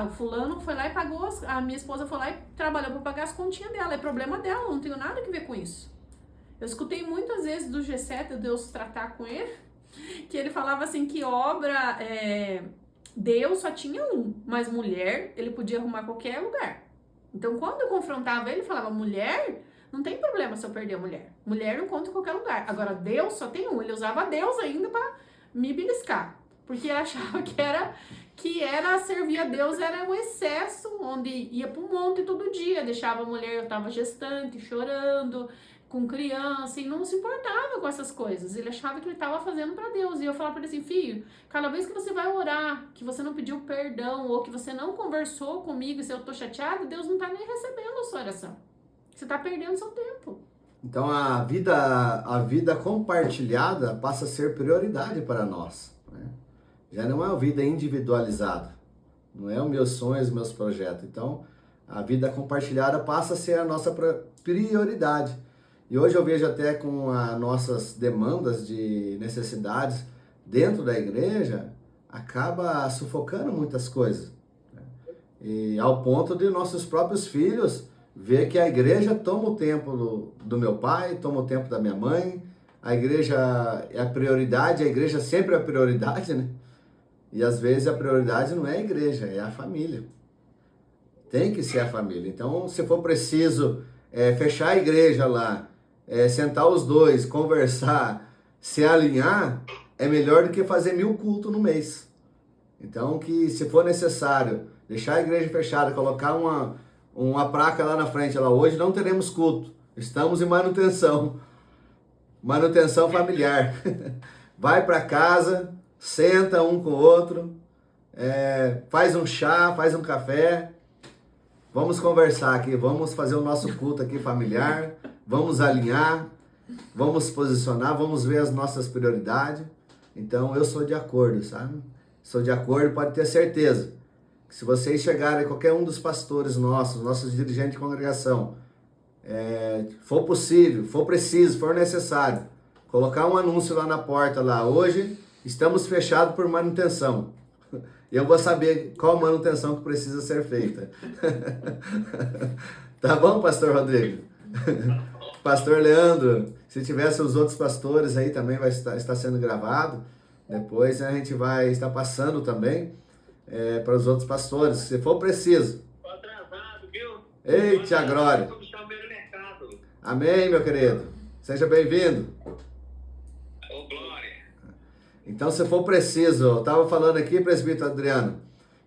o fulano foi lá e pagou, a minha esposa foi lá e trabalhou para pagar as continhas dela, é problema dela, não tenho nada a ver com isso. Eu escutei muitas vezes do G7, Deus tratar com ele, que ele falava assim que obra, Deus só tinha um, mas mulher, ele podia arrumar qualquer lugar. Então, quando eu confrontava ele, falava, mulher, não tem problema se eu perder a mulher. Mulher eu encontro em qualquer lugar. Agora, Deus só tem um. Ele usava Deus ainda pra me beliscar. Porque ele achava que era servir a Deus, era um excesso, onde ia pro monte todo dia, deixava a mulher, eu tava gestante, chorando, com criança, e não se importava com essas coisas. Ele achava que ele estava fazendo para Deus. E eu falava para ele assim, filho, cada vez que você vai orar, que você não pediu perdão, ou que você não conversou comigo, e se eu tô chateado, Deus não tá nem recebendo a sua oração. Você tá perdendo seu tempo. Então a vida compartilhada passa a ser prioridade para nós, né? Já não é uma vida individualizada, não é os meus sonhos, os meus projetos. Então a vida compartilhada passa a ser a nossa prioridade. E hoje eu vejo até com as nossas demandas de necessidades dentro da igreja, acaba sufocando muitas coisas, né? E ao ponto de nossos próprios filhos ver que a igreja toma o tempo do meu pai, toma o tempo da minha mãe, a igreja é a prioridade, a igreja sempre é a prioridade, né? E às vezes a prioridade não é a igreja, é a família. Tem que ser a família. Então, se for preciso fechar a igreja lá, sentar os dois, conversar, se alinhar, é melhor do que fazer 1000 cultos no mês. Então, que se for necessário, deixar a igreja fechada, colocar uma placa lá na frente, lá, hoje não teremos culto, estamos em manutenção familiar. Vai para casa, senta um com o outro, faz um chá, faz um café, vamos conversar aqui, vamos fazer o nosso culto aqui familiar, vamos alinhar, vamos posicionar, vamos ver as nossas prioridades. Então eu sou de acordo, sabe? Sou de acordo, pode ter certeza. Se vocês chegarem, qualquer um dos pastores nossos dirigentes de congregação, for possível, for preciso, for necessário, colocar um anúncio lá na porta, lá, hoje estamos fechados por manutenção. Eu vou saber qual manutenção que precisa ser feita. Tá bom, pastor Rodrigo? Pastor Leandro, se tivesse os outros pastores aí também vai estar sendo gravado. Depois a gente vai estar passando também para os outros pastores, se for preciso. Tô atrasado, viu? Eita, glória. Amém, meu querido. Seja bem-vindo. Ô, glória. Então, se for preciso, eu estava falando aqui, presbítero Adriano,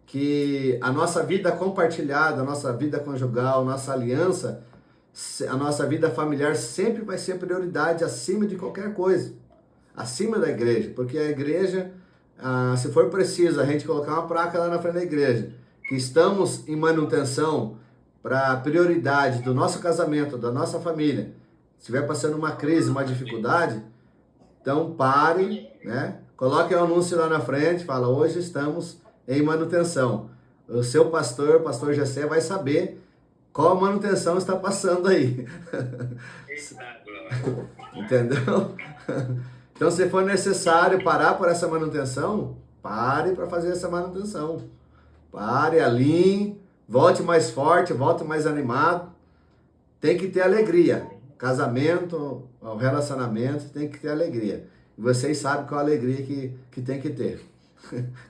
que a nossa vida compartilhada, a nossa vida conjugal, a nossa aliança, a nossa vida familiar sempre vai ser prioridade acima de qualquer coisa, acima da igreja, porque a igreja, se for preciso a gente colocar uma placa lá na frente da igreja, que estamos em manutenção para a prioridade do nosso casamento, da nossa família, se estiver passando uma crise, uma dificuldade, então pare, né? Coloque o anúncio lá na frente, fala, hoje estamos em manutenção. O seu pastor, o pastor Gessé, vai saber qual manutenção está passando aí. Entendeu? Então, se for necessário parar por essa manutenção, pare para fazer essa manutenção. Pare, alinhe, volte mais forte, volte mais animado. Tem que ter alegria. Casamento, o relacionamento, tem que ter alegria. E vocês sabem qual a alegria que tem que ter.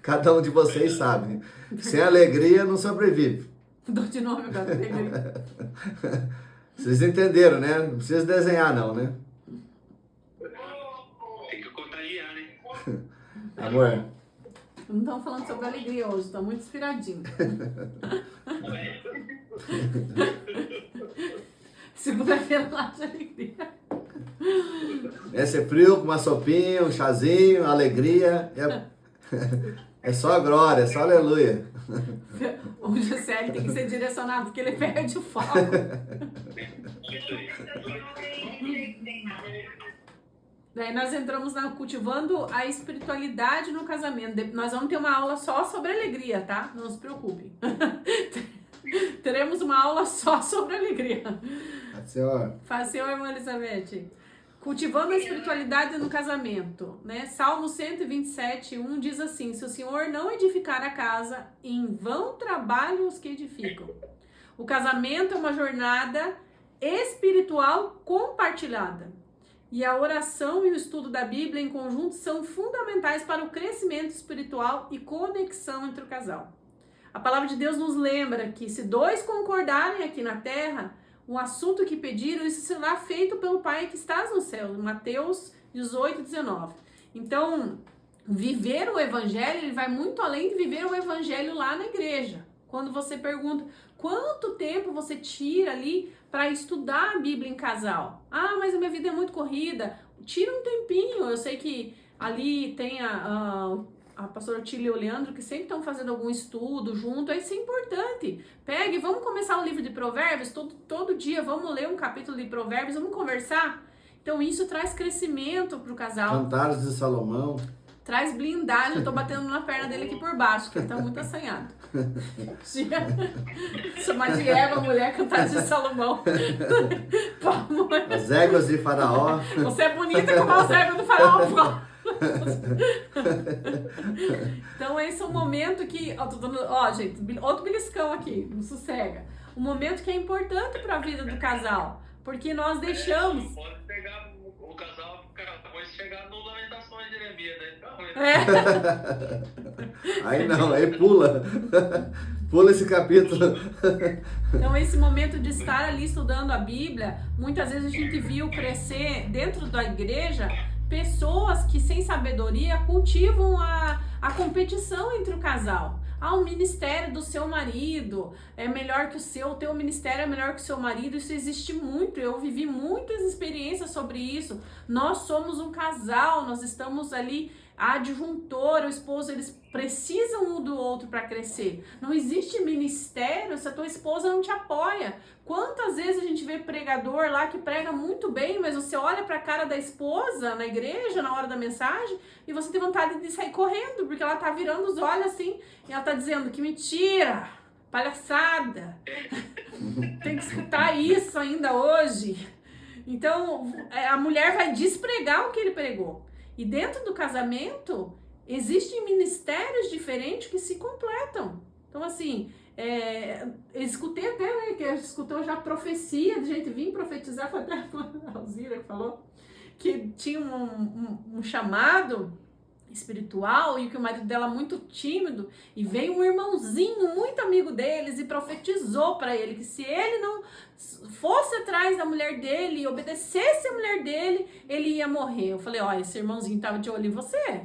Cada um de vocês sabe. Sem alegria não sobrevive. Dou de nome agora. Vocês entenderam, né? Não precisa desenhar não, né? Tem que contagiar, né? Amor. Não estamos falando sobre alegria hoje, estão muito inspiradinhos. Segunda-feira lá de alegria. Esse é frio com uma sopinha, um chazinho, alegria. É só glória, é só aleluia. O Juscelio tem que ser direcionado porque ele perde o foco. Isso aí. Daí nós entramos na cultivando a espiritualidade no casamento. Nós vamos ter uma aula só sobre alegria, tá? Não se preocupem. Teremos uma aula só sobre alegria. Faz seu, irmã Elizabeth. Cultivando a espiritualidade no casamento, né? Salmo 127:1 diz assim: se o Senhor não edificar a casa, em vão trabalham os que edificam. O casamento é uma jornada espiritual compartilhada. E a oração e o estudo da Bíblia em conjunto são fundamentais para o crescimento espiritual e conexão entre o casal. A palavra de Deus nos lembra que se dois concordarem aqui na terra, o assunto que pediram, isso será feito pelo Pai que estás no céu. Mateus 18:19. Então, viver o evangelho, ele vai muito além de viver o evangelho lá na igreja. Quando você pergunta quanto tempo você tira ali para estudar a Bíblia em casal. Ah, mas a minha vida é muito corrida. Tira um tempinho. Eu sei que ali tem a pastora Tília e o Leandro, que sempre estão fazendo algum estudo junto, isso é importante. Pegue, vamos começar o livro de Provérbios, todo dia vamos ler um capítulo de Provérbios, vamos conversar. Então isso traz crescimento pro casal. Cantares de Salomão. Traz blindagem, eu tô batendo na perna dele aqui por baixo, que ele tá muito assanhado. Chamar de Eva, mulher, Cantares de Salomão. As éguas de Faraó. Você é bonita como as éguas do Faraó. Então esse é um momento que, gente, outro beliscão aqui, não sossega. Um momento que é importante para a vida do casal, porque nós deixamos. Não pode pegar o casal depois chegar no Lamentações de Jeremias, né? Então, Aí não, aí pula. Pula esse capítulo. Então esse momento de estar ali estudando a Bíblia, muitas vezes a gente viu crescer dentro da igreja pessoas que sem sabedoria cultivam a competição entre o casal. O ministério do seu marido é melhor que o teu ministério é melhor que o seu marido. Isso existe muito, eu vivi muitas experiências sobre isso. Nós somos um casal, nós estamos ali, a adjuntora, o esposo, eles precisam um do outro para crescer. Não existe ministério se a tua esposa não te apoia. Quantas vezes a gente vê pregador lá que prega muito bem, mas você olha para a cara da esposa na igreja, na hora da mensagem, e você tem vontade de sair correndo, porque ela tá virando os olhos assim, e ela tá dizendo que mentira, palhaçada, tem que escutar isso ainda hoje. Então, a mulher vai despregar o que ele pregou. E dentro do casamento, existem ministérios diferentes que se completam. Então, assim, eu escutei até, né, que escutou já profecia, de gente vir profetizar, foi até a Alzira que falou, que tinha um chamado espiritual e que o marido dela muito tímido, e veio um irmãozinho muito amigo deles e profetizou para ele que se ele não fosse atrás da mulher dele e obedecesse a mulher dele, ele ia morrer. Eu falei, esse irmãozinho tava de olho em você,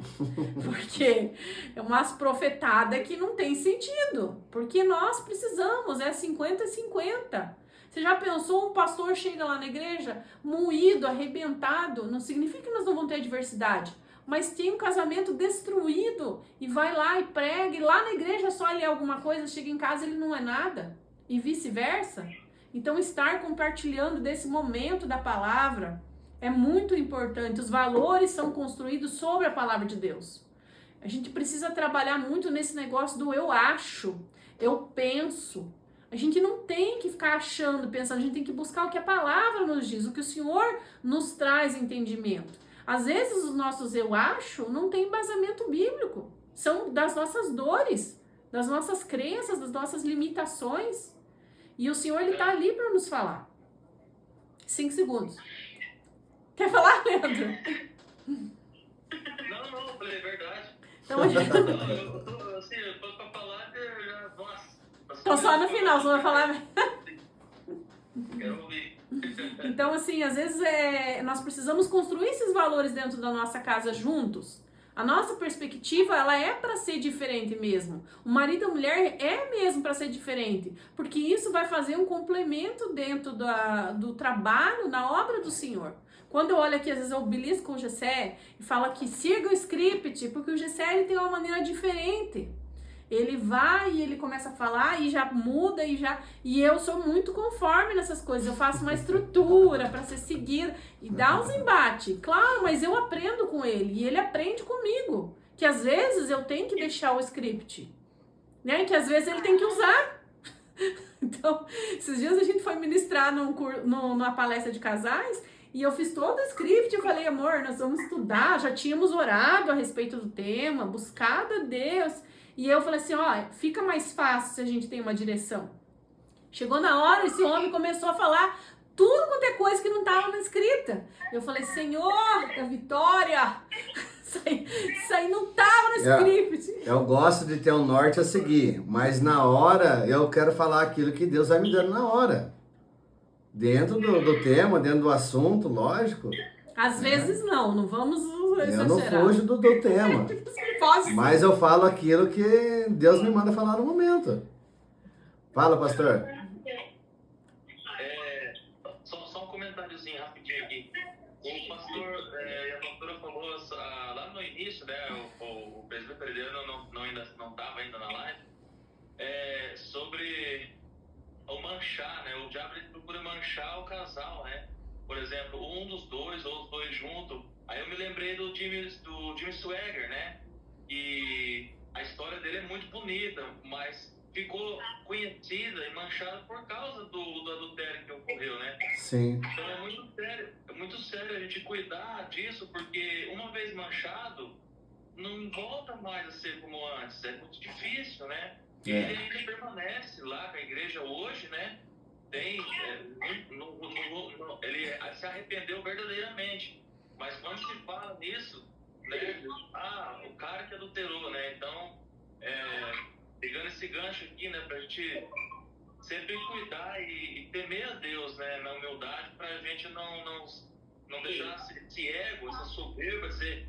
porque é umas profetadas que não tem sentido, porque nós precisamos, 50-50. Você já pensou, um pastor chega lá na igreja moído, arrebentado, não significa que nós não vamos ter adversidade, mas tem um casamento destruído e vai lá e prega, e lá na igreja só ele é alguma coisa, chega em casa ele não é nada, e vice-versa. Então estar compartilhando desse momento da palavra é muito importante. Os valores são construídos sobre a palavra de Deus. A gente precisa trabalhar muito nesse negócio do eu acho, eu penso. A gente não tem que ficar achando, pensando, a gente tem que buscar o que a palavra nos diz, o que o Senhor nos traz entendimento. Às vezes os nossos eu acho não tem embasamento bíblico, são das nossas dores, das nossas crenças, das nossas limitações. E o Senhor, ele tá ali para nos falar. 5 segundos. Quer falar, Leandro? Não, eu falei, é verdade. Então, Eu tô pra falar, nossa. Tô só no final, você vai falar. Quero ouvir. Então, assim, às vezes nós precisamos construir esses valores dentro da nossa casa juntos. A nossa perspectiva, ela é para ser diferente mesmo. O marido e a mulher é mesmo para ser diferente, porque isso vai fazer um complemento dentro do trabalho, na obra do Senhor. Quando eu olho aqui, às vezes eu belisco o Gessé e falo que siga o script, porque o Gessé ele tem uma maneira diferente. Ele vai e ele começa a falar e já muda e eu sou muito conforme nessas coisas. Eu faço uma estrutura para ser seguida e dá uns embates. Claro, mas eu aprendo com ele e ele aprende comigo. Que às vezes eu tenho que deixar o script, né? Que às vezes ele tem que usar. Então, esses dias a gente foi ministrar numa palestra de casais e eu fiz todo o script e falei, amor, nós vamos estudar. Já tínhamos orado a respeito do tema, buscado a Deus. E eu falei assim, ó, fica mais fácil se a gente tem uma direção. Chegou na hora, esse homem começou a falar tudo quanto é coisa que não estava na escrita. Eu falei, Senhor da vitória, isso aí não estava no script. Eu gosto de ter um norte a seguir, mas na hora eu quero falar aquilo que Deus vai me dando na hora. Dentro do tema, dentro do assunto, lógico. Às vezes não vamos exagerar. Eu não fujo do tema. Mas eu falo aquilo que Deus me manda falar no momento. Fala, pastor. Só um comentáriozinho rapidinho aqui. O pastor e a pastora falou lá no início, né? O presbítero Eliano não estava ainda na live, sobre o manchar, né? O diabo ele procura manchar o casal, né? Por exemplo, um dos dois ou os dois juntos. Aí eu me lembrei do Jimmy Swaggart, né? E a história dele é muito bonita, mas ficou conhecida e manchada por causa do adultério que ocorreu, né? Sim. Então é muito sério a gente cuidar disso, porque uma vez manchado, não volta mais a ser como antes. É muito difícil, né? E ele ainda permanece lá com a igreja hoje, né? Ele se arrependeu verdadeiramente. Mas quando se fala nisso, né? O cara que adulterou, né? Então, pegando esse gancho aqui, né? Pra gente sempre cuidar e temer a Deus, né? Na humildade, pra gente não deixar esse ego, essa soberba, dizer,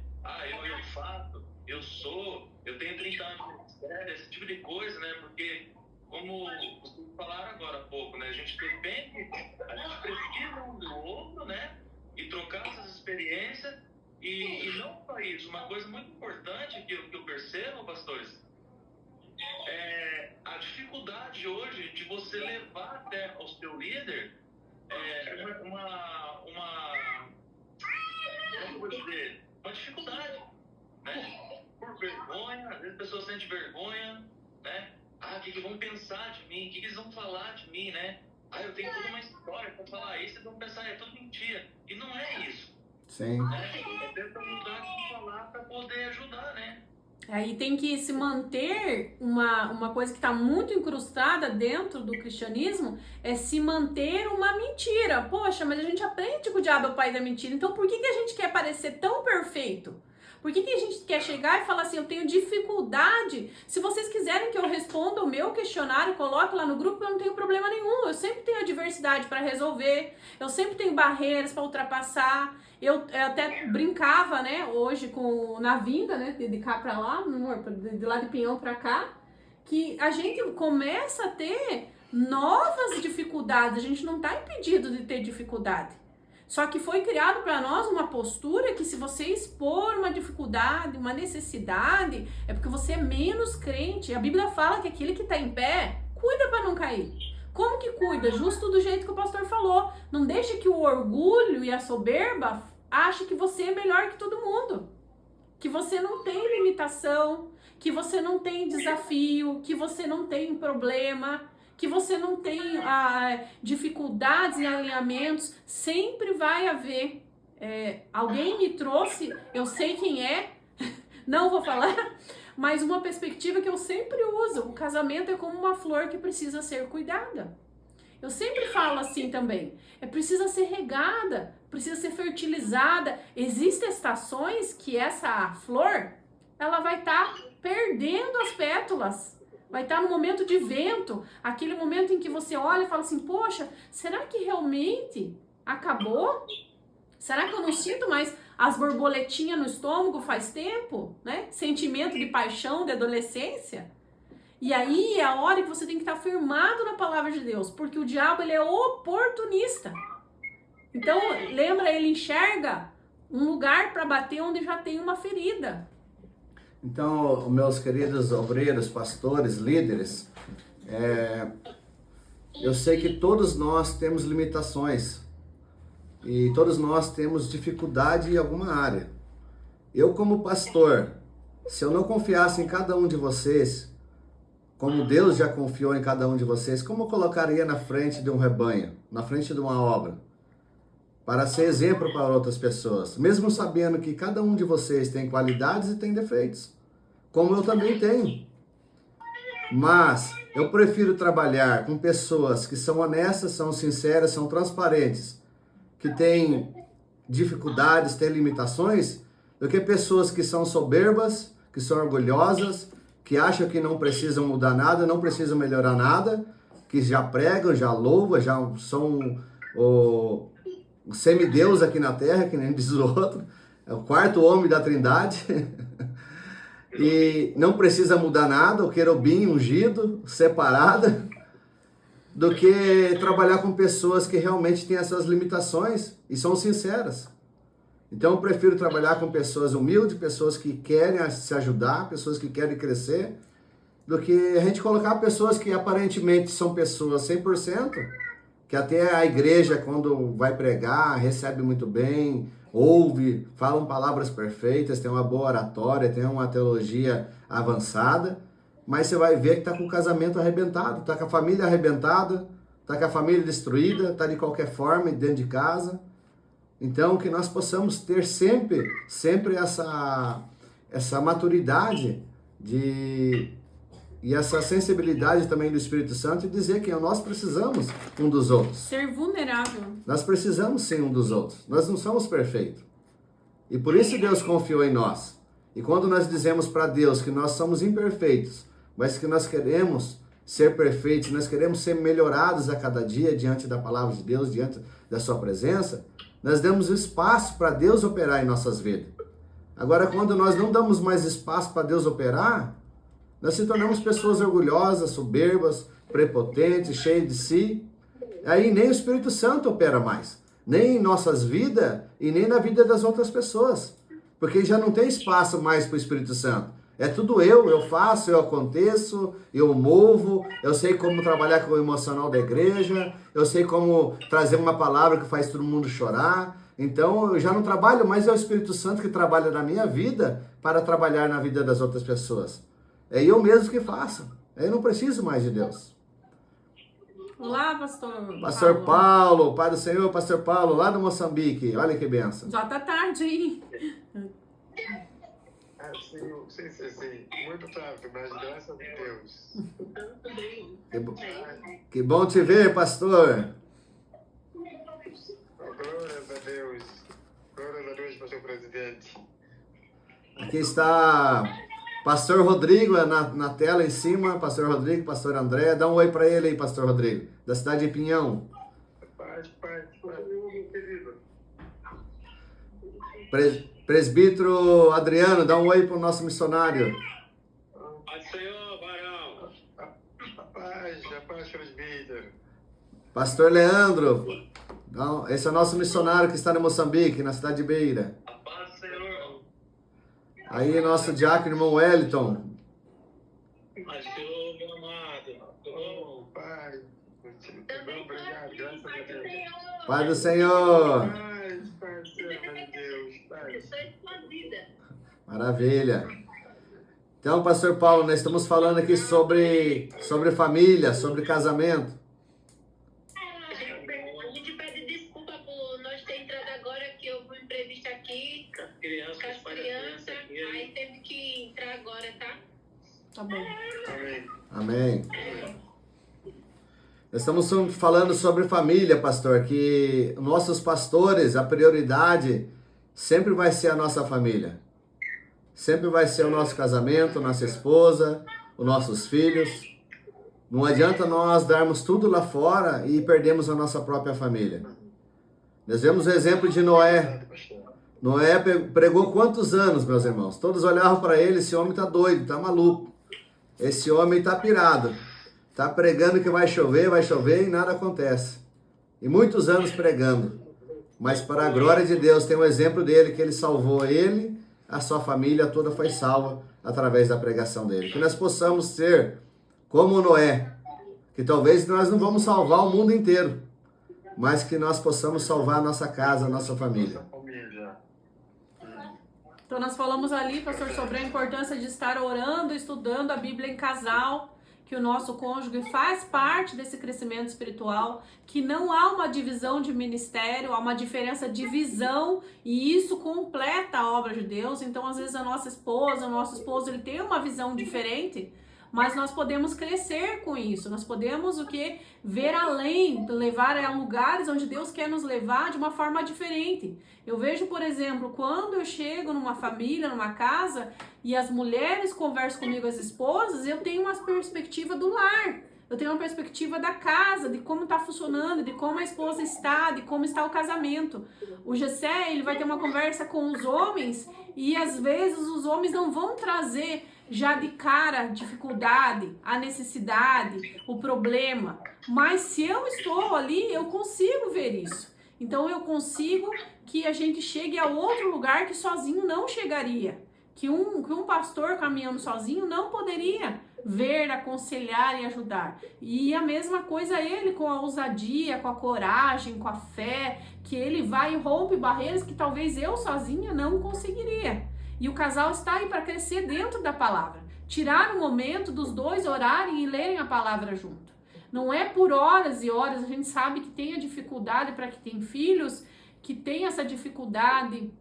eu faço, eu sou, eu tenho 30 anos de ministério, esse tipo de coisa, né? Porque, como vocês falaram agora há pouco, né? A gente precisa um do outro, né? E trocar essas experiências e não só isso, uma coisa muito importante que eu percebo, pastores, a dificuldade hoje de você levar até o seu líder uma dificuldade, né? Por vergonha, às vezes a pessoa sente vergonha, né? O que vão pensar de mim? O que eles vão falar de mim, né? Eu tenho toda uma história para falar isso, eles vão pensar, é tudo mentira. E não é isso. Sim. É ter essa humildade de falar para poder ajudar, né? Aí tem que se manter uma coisa que está muito incrustada dentro do cristianismo, é se manter uma mentira. Poxa, mas a gente aprende que o diabo é o pai da mentira, então por que a gente quer parecer tão perfeito? Por que a gente quer chegar e falar assim, eu tenho dificuldade? Se vocês quiserem que eu responda o meu questionário, coloque lá no grupo, eu não tenho problema nenhum. Eu sempre tenho adversidade para resolver, eu sempre tenho barreiras para ultrapassar. Eu até brincava, né, hoje na vinda, né, de cá para lá, de lá de Pinhão para cá, que a gente começa a ter novas dificuldades, a gente não está impedido de ter dificuldade. Só que foi criado para nós uma postura que se você expor uma dificuldade, uma necessidade, é porque você é menos crente. A Bíblia fala que aquele que está em pé, cuida para não cair. Como que cuida? Justo do jeito que o pastor falou. Não deixe que o orgulho e a soberba ache que você é melhor que todo mundo. Que você não tem limitação, que você não tem desafio, que você não tem problema, que você não tem dificuldades em alinhamentos. Sempre vai haver. Alguém me trouxe, eu sei quem é, não vou falar, mas uma perspectiva que eu sempre uso. O casamento é como uma flor que precisa ser cuidada. Eu sempre falo assim também. Precisa ser regada, precisa ser fertilizada. Existem estações que essa flor, ela vai estar perdendo as pétalas. Vai estar no momento de vento, aquele momento em que você olha e fala assim, poxa, será que realmente acabou? Será que eu não sinto mais as borboletinhas no estômago faz tempo, né? Sentimento de paixão, de adolescência. E aí é a hora que você tem que estar firmado na palavra de Deus, porque o diabo, ele é oportunista. Então, lembra, ele enxerga um lugar para bater onde já tem uma ferida. Então, meus queridos obreiros, pastores, líderes, eu sei que todos nós temos limitações e todos nós temos dificuldade em alguma área. Eu, como pastor, se eu não confiasse em cada um de vocês, como Deus já confiou em cada um de vocês, como eu colocaria na frente de um rebanho, na frente de uma obra, para ser exemplo para outras pessoas, mesmo sabendo que cada um de vocês tem qualidades e tem defeitos, como eu também tenho. Mas eu prefiro trabalhar com pessoas que são honestas, são sinceras, são transparentes, que têm dificuldades, têm limitações, do que pessoas que são soberbas, que são orgulhosas, que acham que não precisam mudar nada, não precisam melhorar nada, que já pregam, já louvam, já são o semideus aqui na terra, que nem diz o outro, é o quarto homem da Trindade, e não precisa mudar nada, o querubim ungido, separada, do que trabalhar com pessoas que realmente têm as suas limitações e são sinceras. Então eu prefiro trabalhar com pessoas humildes, pessoas que querem se ajudar, pessoas que querem crescer, do que a gente colocar pessoas que aparentemente são pessoas 100%, que até a igreja, quando vai pregar, recebe muito bem, ouve, falam palavras perfeitas, tem uma boa oratória, tem uma teologia avançada, mas você vai ver que está com o casamento arrebentado, está com a família arrebentada, está com a família destruída, está de qualquer forma dentro de casa. Então, que nós possamos ter sempre essa maturidade e essa sensibilidade também do Espírito Santo e dizer que nós precisamos um dos outros. Ser vulnerável. Nós precisamos sim um dos outros. Nós não somos perfeitos. E por isso Deus confiou em nós. E quando nós dizemos para Deus que nós somos imperfeitos, mas que nós queremos ser perfeitos, nós queremos ser melhorados a cada dia diante da palavra de Deus, diante da sua presença, nós damos espaço para Deus operar em nossas vidas. Agora, quando nós não damos mais espaço para Deus operar, nós se tornamos pessoas orgulhosas, soberbas, prepotentes, cheias de si. Aí nem o Espírito Santo opera mais. Nem em nossas vidas e nem na vida das outras pessoas. Porque já não tem espaço mais para o Espírito Santo. É tudo eu faço, eu aconteço, eu movo, eu sei como trabalhar com o emocional da igreja, eu sei como trazer uma palavra que faz todo mundo chorar. Então eu já não trabalho mais, é o Espírito Santo que trabalha na minha vida para trabalhar na vida das outras pessoas. É eu mesmo que faço, eu não preciso mais de Deus. Olá, pastor. Pastor Paulo, Pai do Senhor, Pastor Paulo, lá do Moçambique, olha que benção. Já tá tarde, hein? Sim. Muito tarde, mas graças a Deus. Que bom te ver, pastor. Glórias a Deus. Glórias a Deus, pastor presidente. Aqui está Pastor Rodrigo na tela em cima. Pastor Rodrigo, Pastor André. Dá um oi para ele aí, Pastor Rodrigo, da cidade de Pinhão. Paz. Presbítero Adriano, dá um oi para o nosso missionário. Paz do Senhor, varão. Paz, presbítero. Pastor Leandro, esse é o nosso missionário que está em Moçambique, na cidade de Beira. A paz do Senhor. Aí nosso diácono, irmão Wellington. Paz do Senhor, meu amado. Pai, obrigado, graças a Deus. Pai do Senhor. Pai do Senhor, meu Deus. Pai. Maravilha. Então, Pastor Paulo, nós estamos falando aqui sobre família, sobre casamento. A gente pede desculpa por nós ter entrado agora, que houve uma entrevista aqui com as crianças, aí teve que entrar agora, tá? Tá bom. Amém. Nós estamos falando sobre família, pastor, que nossos pastores, a prioridade sempre vai ser a nossa família. Sempre vai ser o nosso casamento, nossa esposa, os nossos filhos. Não adianta nós darmos tudo lá fora e perdemos a nossa própria família. Nós vemos o exemplo de Noé. Noé pregou quantos anos, meus irmãos? Todos olhavam para ele, esse homem está doido, está maluco. Esse homem está pirado. Está pregando que vai chover e nada acontece. E muitos anos pregando. Mas para a glória de Deus, tem um exemplo dele, que ele salvou ele, a sua família toda foi salva através da pregação dele. Que nós possamos ser como Noé, que talvez nós não vamos salvar o mundo inteiro, mas que nós possamos salvar a nossa casa, a nossa família. Então nós falamos ali, pastor, sobre a importância de estar orando, estudando a Bíblia em casal, que o nosso cônjuge faz parte desse crescimento espiritual, que não há uma divisão de ministério, há uma diferença de visão, e isso completa a obra de Deus. Então, às vezes, a nossa esposa, o nosso esposo, ele tem uma visão diferente, mas nós podemos crescer com isso, nós podemos o quê? Ver além, levar a lugares onde Deus quer nos levar de uma forma diferente. Eu vejo, por exemplo, quando eu chego numa família, numa casa, e as mulheres conversam comigo, as esposas, eu tenho uma perspectiva do lar, eu tenho uma perspectiva da casa, de como está funcionando, de como a esposa está, de como está o casamento. O Gessé, ele vai ter uma conversa com os homens, e às vezes os homens não vão trazer já de cara a dificuldade, a necessidade, o problema. Mas se eu estou ali, eu consigo ver isso. Então eu consigo que a gente chegue a outro lugar que sozinho não chegaria. Que um pastor caminhando sozinho não poderia ver, aconselhar e ajudar. E a mesma coisa ele com a ousadia, com a coragem, com a fé, que ele vai e rompe barreiras que talvez eu sozinha não conseguiria. E o casal está aí para crescer dentro da palavra. Tirar o momento dos dois orarem e lerem a palavra junto. Não é por horas e horas, a gente sabe que tem a dificuldade para que tem filhos, que tem essa dificuldade,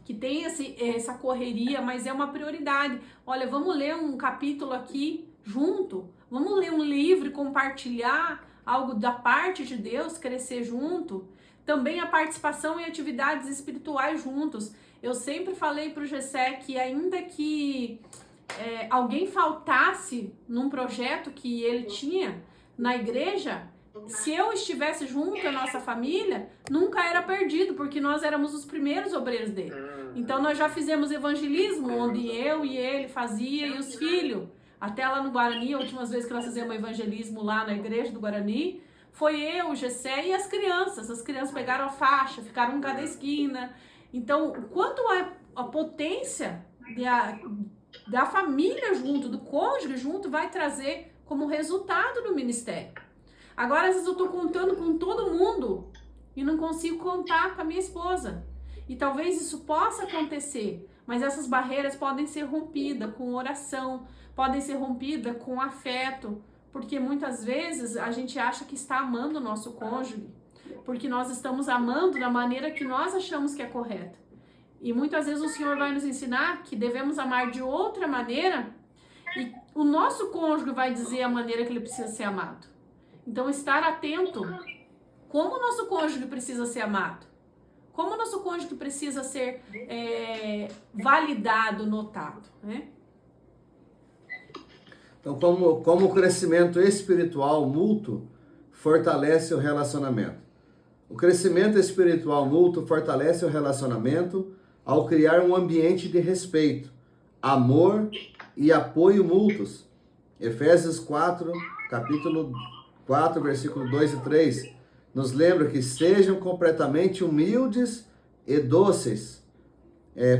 que tem essa correria, mas é uma prioridade. Olha, vamos ler um capítulo aqui junto, vamos ler um livro e compartilhar algo da parte de Deus, crescer junto. Também a participação em atividades espirituais juntos. Eu sempre falei para o Gessé que ainda que alguém faltasse num projeto que ele tinha na igreja, se eu estivesse junto à nossa família, nunca era perdido, porque nós éramos os primeiros obreiros dele. Então nós já fizemos evangelismo, onde eu e ele fazia, e os filhos, até lá no Guarani, a última vez que nós fizemos evangelismo lá na igreja do Guarani, foi eu, o Gessé e as crianças pegaram a faixa, ficaram em cada esquina. Então, quanto a potência da família junto, do cônjuge junto, vai trazer como resultado do ministério. Agora, às vezes eu estou contando com todo mundo e não consigo contar com a minha esposa. E talvez isso possa acontecer, mas essas barreiras podem ser rompidas com oração, podem ser rompidas com afeto, porque muitas vezes a gente acha que está amando o nosso cônjuge, porque nós estamos amando da maneira que nós achamos que é correta. E muitas vezes o Senhor vai nos ensinar que devemos amar de outra maneira, e o nosso cônjuge vai dizer a maneira que ele precisa ser amado. Então, estar atento. Como o nosso cônjuge precisa ser amado? Como o nosso cônjuge precisa ser validado, notado, né? Então, como o crescimento espiritual mútuo fortalece o relacionamento. O crescimento espiritual mútuo fortalece o relacionamento ao criar um ambiente de respeito, amor e apoio mútuos. Efésios 4, capítulo 4, versículo 2 e 3, nos lembra que sejam completamente humildes e dóceis,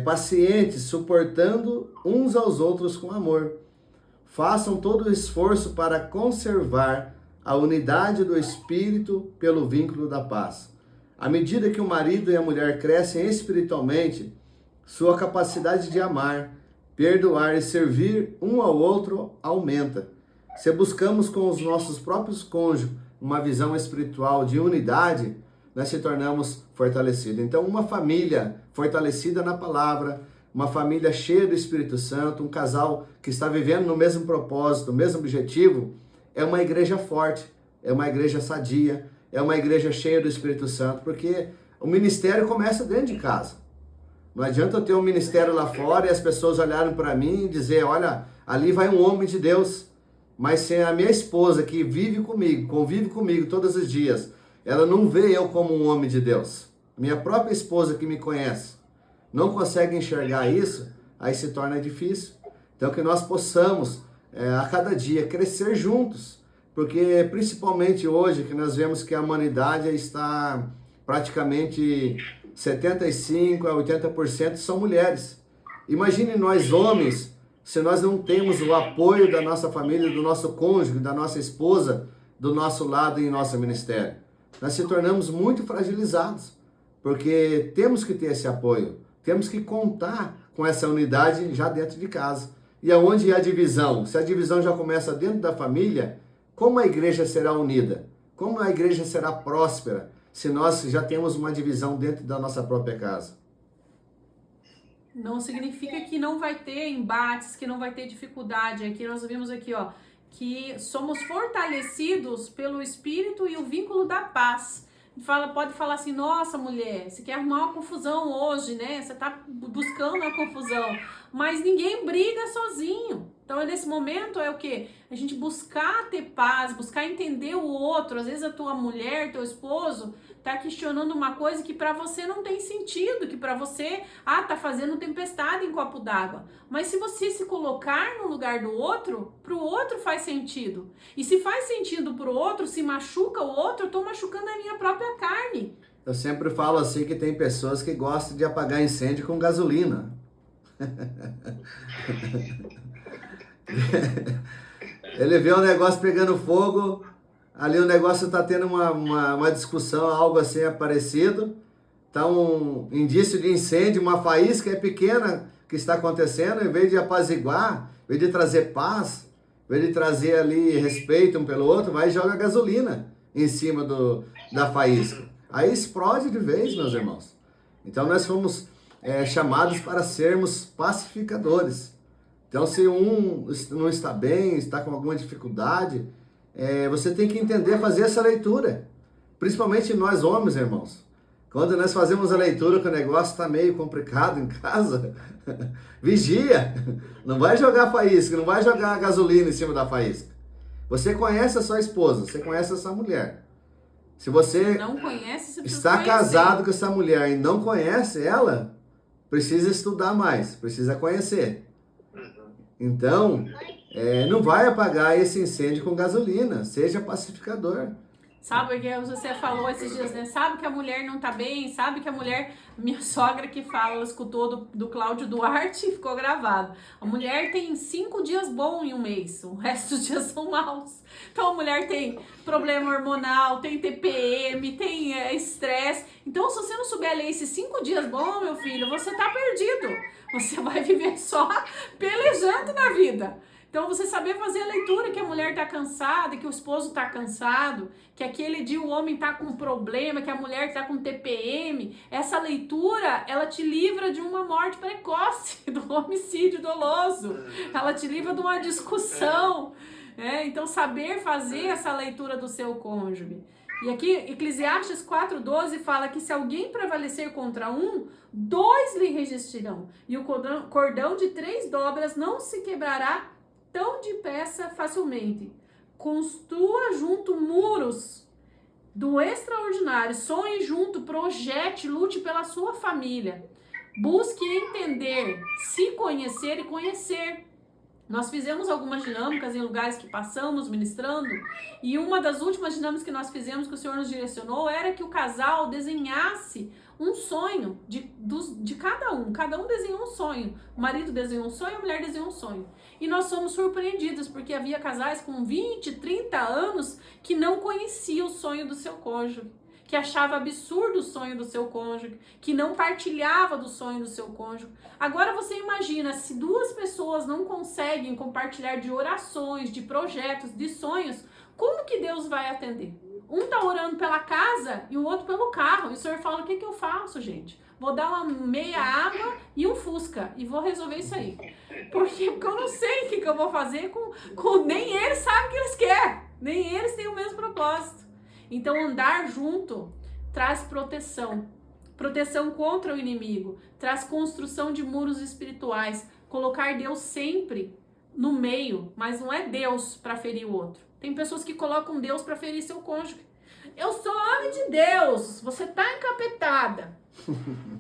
pacientes, suportando uns aos outros com amor. Façam todo o esforço para conservar a unidade do Espírito pelo vínculo da paz. À medida que o marido e a mulher crescem espiritualmente, sua capacidade de amar, perdoar e servir um ao outro aumenta. Se buscamos com os nossos próprios cônjuges uma visão espiritual de unidade, nós se tornamos fortalecidos. Então, uma família fortalecida na palavra, uma família cheia do Espírito Santo, um casal que está vivendo no mesmo propósito, no mesmo objetivo, é uma igreja forte, é uma igreja sadia, é uma igreja cheia do Espírito Santo, porque o ministério começa dentro de casa. Não adianta eu ter um ministério lá fora e as pessoas olharem para mim e dizer, olha, ali vai um homem de Deus. Mas se a minha esposa que vive comigo, convive comigo todos os dias, ela não vê eu como um homem de Deus. Minha própria esposa que me conhece, não consegue enxergar isso, aí se torna difícil. Então que nós possamos a cada dia crescer juntos, porque principalmente hoje que nós vemos que a humanidade está praticamente 75 a 80% são mulheres. Imagine nós homens, se nós não temos o apoio da nossa família, do nosso cônjuge, da nossa esposa, do nosso lado em nosso ministério. Nós se tornamos muito fragilizados, porque temos que ter esse apoio, temos que contar com essa unidade já dentro de casa. E aonde há divisão? Se a divisão já começa dentro da família, como a igreja será unida? Como a igreja será próspera se nós já temos uma divisão dentro da nossa própria casa? Não significa que não vai ter embates, que não vai ter dificuldade. Aqui nós vimos aqui, ó, que somos fortalecidos pelo Espírito e o vínculo da paz. Pode falar assim, nossa mulher, você quer arrumar uma confusão hoje, né? Você tá buscando a confusão, mas ninguém briga sozinho. Então, nesse momento, é o quê? A gente buscar ter paz, buscar entender o outro. Às vezes a tua mulher, teu esposo, tá questionando uma coisa que para você não tem sentido, que para você, tá fazendo tempestade em copo d'água. Mas se você se colocar no lugar do outro, pro outro faz sentido. E se faz sentido pro outro, se machuca o outro, eu tô machucando a minha própria carne. Eu sempre falo assim que tem pessoas que gostam de apagar incêndio com gasolina. Ele vê o negócio pegando fogo, ali o negócio está tendo uma discussão, algo assim parecido, está um indício de incêndio, uma faísca pequena que está acontecendo, em vez de apaziguar, em vez de trazer paz, em vez de trazer ali respeito um pelo outro, vai e joga gasolina em cima da faísca. Aí explode de vez, meus irmãos. Então nós fomos chamados para sermos pacificadores. Então, se um não está bem, está com alguma dificuldade, você tem que entender, fazer essa leitura. Principalmente nós homens, irmãos. Quando nós fazemos a leitura que o negócio está meio complicado em casa, vigia. Não vai jogar faísca, não vai jogar gasolina em cima da faísca. Você conhece a sua esposa, você conhece essa mulher. Se você não conhece, você precisa está conhecer. casado com essa mulher e não conhece ela, precisa estudar mais, precisa conhecer. Então, não vai apagar esse incêndio com gasolina, seja pacificador. Sabe o que você falou esses dias, né? Sabe que a mulher não tá bem, sabe que a mulher... Minha sogra que fala, ela escutou do Cláudio Duarte e ficou gravado. A mulher tem 5 dias bons em um mês, o resto dos dias são maus. Então a mulher tem problema hormonal, tem TPM, tem estresse. Então se você não souber ler esses 5 dias bons, meu filho, você tá perdido. Você vai viver só pelejando na vida. Então, você saber fazer a leitura que a mulher está cansada, que o esposo está cansado, que aquele dia o homem está com problema, que a mulher está com TPM, essa leitura, ela te livra de uma morte precoce, do homicídio doloso, ela te livra de uma discussão. Então, saber fazer essa leitura do seu cônjuge. E aqui, Eclesiastes 4:12 fala que se alguém prevalecer contra um, 2 lhe resistirão, e o cordão de 3 dobras não se quebrará tão depressa facilmente. Construa junto muros do extraordinário, sonhe junto, projete, lute pela sua família. Busque entender, se conhecer e conhecer. Nós fizemos algumas dinâmicas em lugares que passamos ministrando, e uma das últimas dinâmicas que nós fizemos, que o Senhor nos direcionou, era que o casal desenhasse um sonho de cada um. Cada um desenhou um sonho. O marido desenhou um sonho, a mulher desenhou um sonho. E nós somos surpreendidos, porque havia casais com 20, 30 anos que não conheciam o sonho do seu cônjuge, que achava absurdo o sonho do seu cônjuge, que não partilhava do sonho do seu cônjuge. Agora você imagina, se 2 pessoas não conseguem compartilhar de orações, de projetos, de sonhos, como que Deus vai atender? Um tá orando pela casa e o outro pelo carro. E o Senhor fala, o que eu faço, gente? Vou dar uma meia água e um Fusca e vou resolver isso aí. Porque eu não sei o que eu vou fazer com nem eles sabem o que eles querem. Nem eles têm o mesmo propósito. Então, andar junto traz proteção. Proteção contra o inimigo. Traz construção de muros espirituais. Colocar Deus sempre no meio. Mas não é Deus para ferir o outro. Tem pessoas que colocam Deus para ferir seu cônjuge. Eu sou homem de Deus. Você tá encapetada.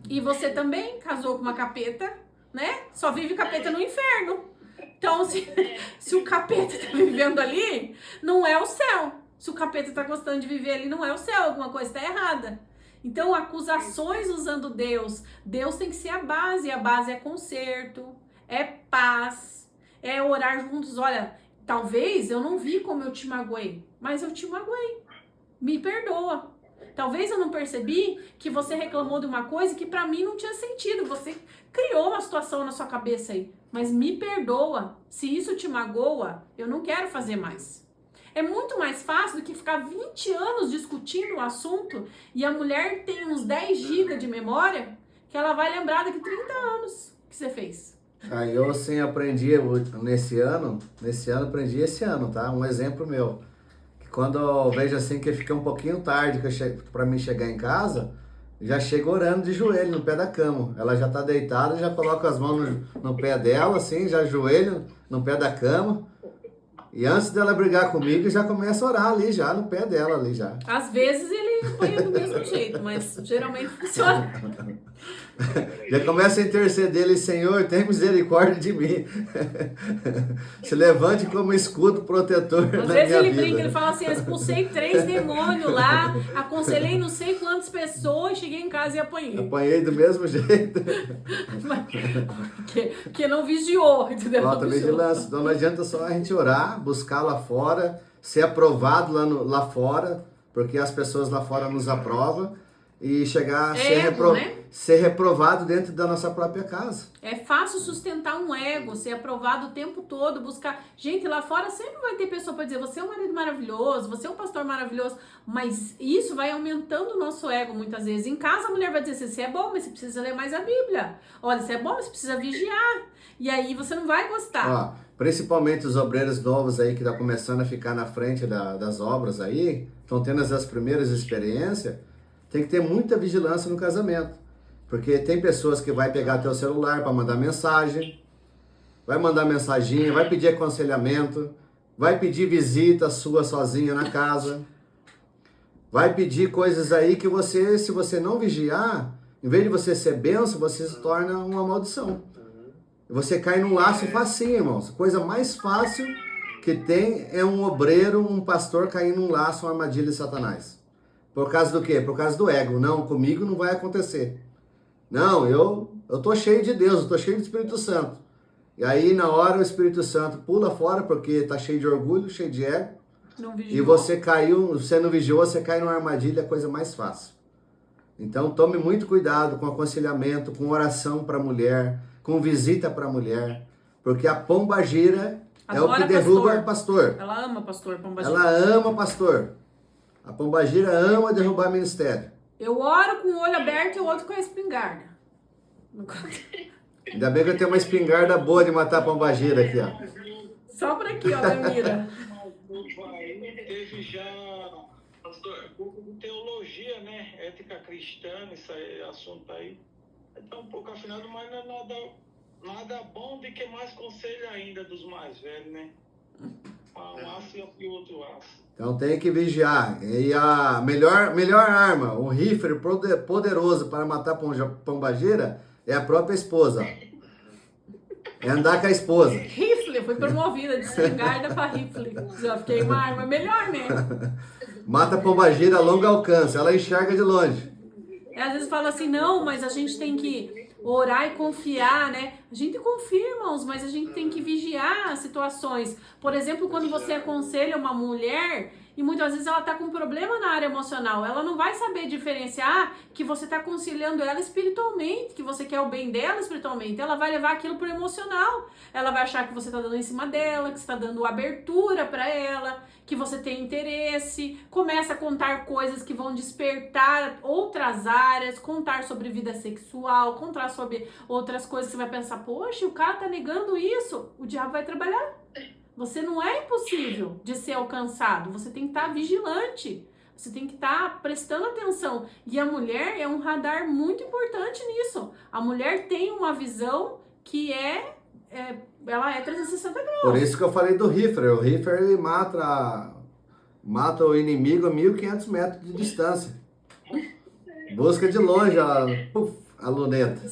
E você também casou com uma capeta, né? Só vive capeta no inferno. Então, se o capeta tá vivendo ali, não é o céu. Se o capeta tá gostando de viver ali, não é o céu. Alguma coisa tá errada. Então, acusações usando Deus. Deus tem que ser a base. A base é conserto, é paz, é orar juntos. Olha, talvez eu não vi como eu te magoei, mas eu te magoei. Me perdoa. Talvez eu não percebi que você reclamou de uma coisa que pra mim não tinha sentido. Você criou uma situação na sua cabeça aí. Mas me perdoa. Se isso te magoa, eu não quero fazer mais. É muito mais fácil do que ficar 20 anos discutindo o assunto e a mulher tem uns 10 GB de memória que ela vai lembrar daqui 30 anos que você fez. Aí eu assim aprendi nesse ano aprendi esse ano, tá? Um exemplo meu. Que quando eu vejo assim que fica um pouquinho tarde pra mim chegar em casa, já chego orando de joelho no pé da cama. Ela já tá deitada, já coloco as mãos no pé dela, assim, já ajoelho no pé da cama. E antes dela brigar comigo, já começa a orar ali, já no pé dela ali já. Às vezes ele apanha do mesmo jeito, mas geralmente funciona. Já começa a interceder ele, Senhor, tem misericórdia de mim. Se levante como escudo protetor Às na vezes minha ele vida. brinca, ele fala assim, eu expulsei 3 demônios lá, aconselhei não sei quantas pessoas, cheguei em casa e apanhei. Apanhei do mesmo jeito. Porque não vigiou, entendeu? Falta Não vigiou. vigilância. Então não adianta só a gente orar, buscar lá fora, ser aprovado lá fora, porque as pessoas lá fora nos aprovam, e chegar a ser reprovado dentro da nossa própria casa. É fácil sustentar um ego, ser aprovado o tempo todo, buscar... Gente, lá fora sempre vai ter pessoa para dizer, você é um marido maravilhoso, você é um pastor maravilhoso, mas isso vai aumentando o nosso ego muitas vezes. Em casa a mulher vai dizer, você é bom, mas você precisa ler mais a Bíblia. Olha, você é bom, mas você precisa vigiar. E aí você não vai gostar. Ó, principalmente os obreiros novos aí que estão começando a ficar na frente das obras aí, estão tendo as primeiras experiências, tem que ter muita vigilância no casamento. Porque tem pessoas que vai pegar teu celular para mandar mensagem, vai mandar mensaginha, vai pedir aconselhamento, vai pedir visita sua sozinha na casa, vai pedir coisas aí que você, se você não vigiar, em vez de você ser bênção, você se torna uma maldição. Você cai num laço facinho, irmãos. A coisa mais fácil que tem é um obreiro, um pastor cair num laço, uma armadilha de Satanás. Por causa do quê? Por causa do ego. Não, comigo não vai acontecer. Não, eu tô cheio de Deus, eu tô cheio do Espírito Santo. E aí, na hora, o Espírito Santo pula fora, porque tá cheio de orgulho, cheio de ego. Não vigiou. E você caiu, você não vigiou, você cai numa armadilha, é a coisa mais fácil. Então, tome muito cuidado com aconselhamento, com oração para a mulher, com visita para a mulher, porque a pombagira é o que derruba o pastor. Ela ama pastor, pombagira. Ela ama pastor. A pombagira ama derrubar ministério. Eu oro com o olho aberto e o outro com a espingarda. Ainda bem que eu tenho uma espingarda boa de matar a pombagira aqui, ó. Só por aqui, ó, da mira. Teve já um pouco de teologia, né? Ética cristã, esse assunto aí. Então, um pouco afinado, mas não é nada bom de que mais conselho ainda dos mais velhos, né? Um aço e outro aço. Então tem que vigiar. E a melhor arma, um rifle poderoso para matar pombagira é a própria esposa. É andar com a esposa. Rifle, fui promovida de espingarda para rifle. Já fiquei uma arma melhor, né? Mata a pombagira a longo alcance, ela enxerga de longe. E às vezes fala assim, não, mas a gente tem que orar e confiar, né? A gente confia, irmãos, mas a gente tem que vigiar as situações. Por exemplo, quando você aconselha uma mulher e muitas vezes ela tá com um problema na área emocional, ela não vai saber diferenciar que você tá aconselhando ela espiritualmente, que você quer o bem dela espiritualmente. Ela vai levar aquilo pro emocional. Ela vai achar que você tá dando em cima dela, que você tá dando abertura para ela, que você tem interesse, começa a contar coisas que vão despertar outras áreas, contar sobre vida sexual, contar sobre outras coisas que você vai pensar, poxa, o cara tá negando isso, o diabo vai trabalhar. Você não é impossível de ser alcançado, você tem que estar vigilante, você tem que estar prestando atenção. E a mulher é um radar muito importante nisso. A mulher tem uma visão que ela é 360 graus. Por isso que eu falei do rifle. O rifle ele mata o inimigo a 1.500 metros de distância. Busca de longe a luneta.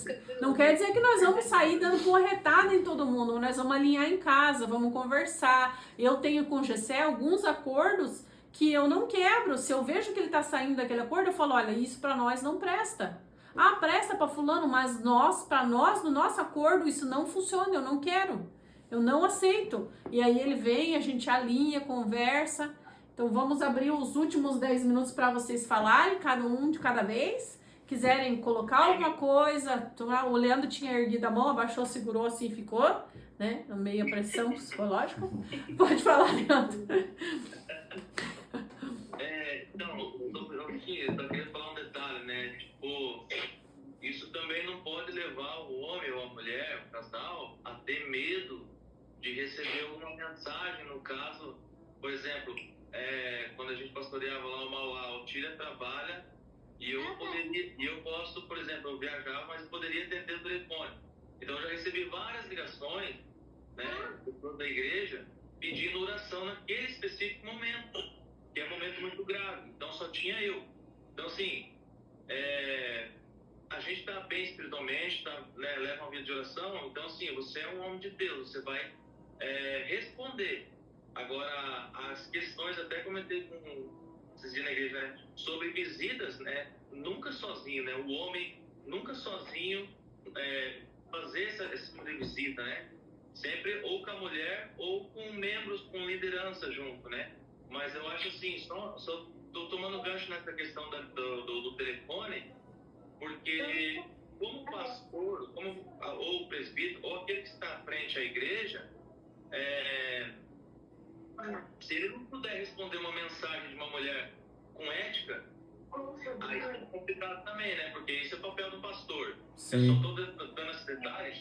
Não quer dizer que nós vamos sair dando porretada em todo mundo, nós vamos alinhar em casa, vamos conversar. Eu tenho com o Gessé alguns acordos que eu não quebro. Se eu vejo que ele tá saindo daquele acordo, eu falo, olha, isso pra nós não presta. Ah, presta pra fulano, mas pra nós, no nosso acordo, isso não funciona, eu não quero. Eu não aceito. E aí ele vem, a gente alinha, conversa. Então vamos abrir os últimos 10 minutos para vocês falarem, cada um de cada vez. Quiserem colocar alguma coisa, o Leandro tinha erguido a mão, abaixou, segurou assim e ficou, né? Meia pressão psicológica. Pode falar, Leandro. Então, eu queria falar um detalhe, né? Tipo, isso também não pode levar o homem ou a mulher, o casal, a ter medo de receber alguma mensagem. No caso, por exemplo, quando a gente pastoreava lá o Mauá, o Tília trabalha e eu posso, por exemplo, eu viajava, mas poderia atender o telefone. Então eu já recebi várias ligações, né, da igreja, pedindo oração naquele específico momento, que é um momento muito grave. Então só tinha eu. Então assim, a gente está bem espiritualmente, né, leva uma vida de oração. Então assim, você é um homem de Deus, você vai responder. Agora, as questões, até comentei com vocês na igreja, né, sobre visitas, né, nunca sozinho, né, o homem nunca sozinho fazer essa tipo de visita, né, sempre ou com a mulher ou com membros, com liderança junto, né, mas eu acho assim, só tô tomando gancho nessa questão do telefone, porque como pastor, ou presbítero, ou aquele que está à frente à igreja, se ele não puder responder uma mensagem de uma mulher com ética, aí é complicado também, né? Porque isso é o papel do pastor. Sim. Eu só estou dando esses detalhes.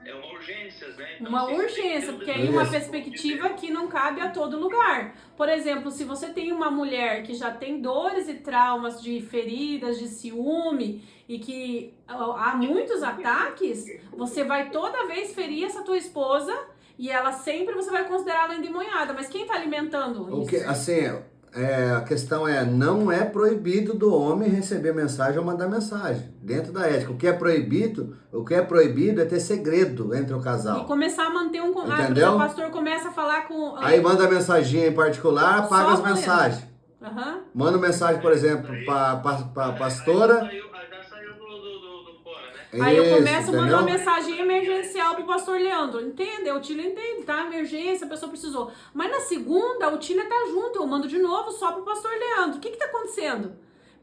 É uma urgência, né? Então, Uma urgência, porque aí uma Isso. perspectiva que não cabe a todo lugar. Por exemplo, se você tem uma mulher que já tem dores e traumas de feridas, de ciúme, e que há muitos ataques, você vai toda vez ferir essa tua esposa e ela sempre você vai considerá-la endemoniada. Mas quem está alimentando isso? Assim, a questão não é proibido do homem receber mensagem ou mandar mensagem. Dentro da ética. O que é proibido é ter segredo entre o casal. E começar a manter um contato. Entendeu? O pastor começa a falar com... Aí manda mensaginha em particular, apaga as mensagens. Uhum. Manda mensagem, por exemplo, para pastora. Já saiu do fora, né? Aí eu Isso, começo a mandar entendeu? uma mensagem emergencial pro pastor Leandro. Entende? O Tília entende, tá? Emergência, a pessoa precisou. Mas na segunda, o Tília tá junto. Eu mando de novo só pro pastor Leandro. O que tá acontecendo?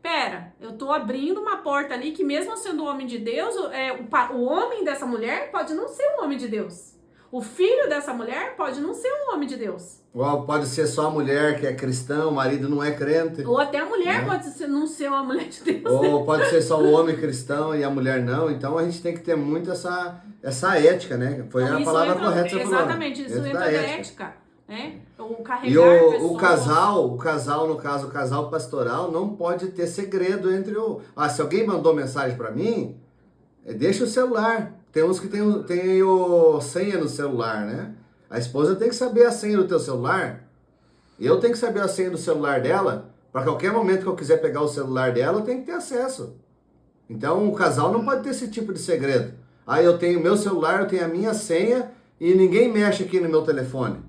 Pera, eu tô abrindo uma porta ali que mesmo sendo homem de Deus, o homem dessa mulher pode não ser um homem de Deus. O filho dessa mulher pode não ser um homem de Deus. Ou pode ser só a mulher que é cristã, o marido não é crente. Ou até a mulher Né? pode não ser uma mulher de Deus. Ou pode ser só o homem cristão e a mulher não. Então a gente tem que ter muito essa ética, né? Foi Então, a isso palavra entra- correta que você falou. Exatamente, isso Dentro entra da da ética. ética. Né? O carregar E o pessoas. casal, no caso, o casal pastoral, não pode ter segredo entre o... se alguém mandou mensagem pra mim, deixa o celular. Tem uns que tem o senha no celular, né? A esposa tem que saber a senha do teu celular. Eu tenho que saber a senha do celular dela. Para qualquer momento que eu quiser pegar o celular dela, eu tenho que ter acesso. Então, o casal não pode ter esse tipo de segredo. Eu tenho meu celular, eu tenho a minha senha e ninguém mexe aqui no meu telefone.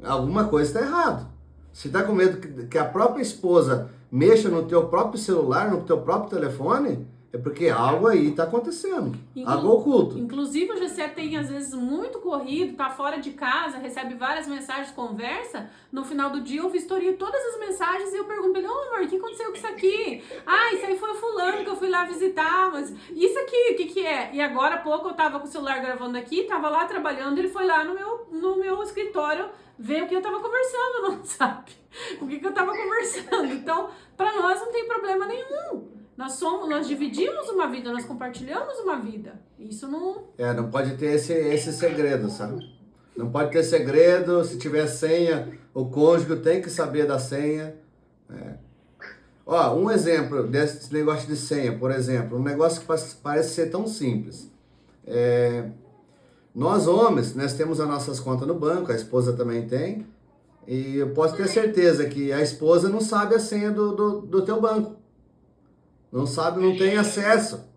Alguma coisa está errado. Se está com medo que a própria esposa mexa no teu próprio celular, no teu próprio telefone, é porque algo aí está acontecendo. Algo oculto. Inclusive, o Gessé tem, às vezes, muito corrido, tá fora de casa, recebe várias mensagens, conversa. No final do dia, eu vistorio todas as mensagens e eu pergunto pra ele, amor, o que aconteceu com isso aqui? Isso aí foi o fulano que eu fui lá visitar, mas isso aqui, o que é? E agora há pouco eu tava com o celular gravando aqui, tava lá trabalhando, ele foi lá no meu escritório ver o que eu tava conversando no WhatsApp. O que eu tava conversando. Então, pra nós não tem problema nenhum. Nós dividimos uma vida, nós compartilhamos uma vida. Isso não... Não pode ter esse segredo, sabe? Não pode ter segredo. Se tiver senha, o cônjuge tem que saber da senha. Um exemplo desse negócio de senha, por exemplo. Um negócio que parece ser tão simples. Nós homens, nós temos as nossas contas no banco, a esposa também tem. E eu posso ter certeza que a esposa não sabe a senha do teu banco. Não sabe, não tem acesso.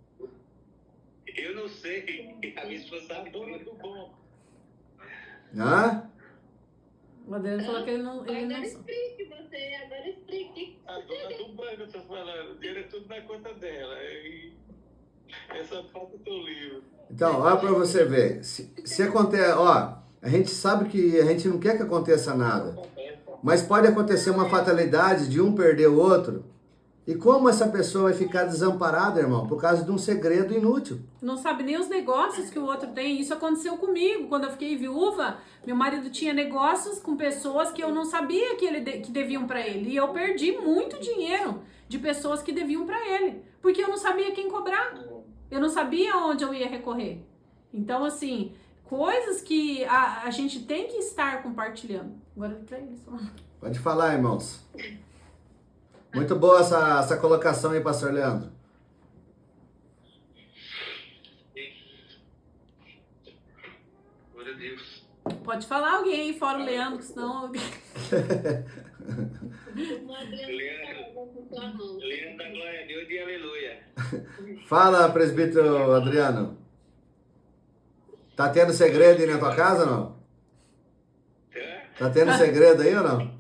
Eu não sei. A minha esposa sabe tudo. bom. Hã? O Adriano falou que ele não Agora sabe. explique você, agora explique. A dona do banco, eu tô falando. O dinheiro é tudo na conta dela. E essa parte eu tô livre. Então, olha para você ver. Se acontece, ó, a gente sabe que a gente não quer que aconteça nada. Mas pode acontecer uma fatalidade de um perder o outro. E como essa pessoa vai ficar desamparada, irmão? Por causa de um segredo inútil. Não sabe nem os negócios que o outro tem. Isso aconteceu comigo. Quando eu fiquei viúva, meu marido tinha negócios com pessoas que eu não sabia que deviam para ele. E eu perdi muito dinheiro de pessoas que deviam para ele. Porque eu não sabia quem cobrar. Eu não sabia onde eu ia recorrer. Então, assim, coisas que a gente tem que estar compartilhando. Agora é pra eles. Pode falar, irmãos. Muito boa essa colocação aí, pastor Leandro. Glória a Deus. Pode falar alguém aí, fora o Leandro, que senão... Leandro da glória a Deus e aleluia. Fala, presbítero Adriano. Tá tendo segredo aí na tua casa ou não? Tá tendo segredo aí ou não? Não,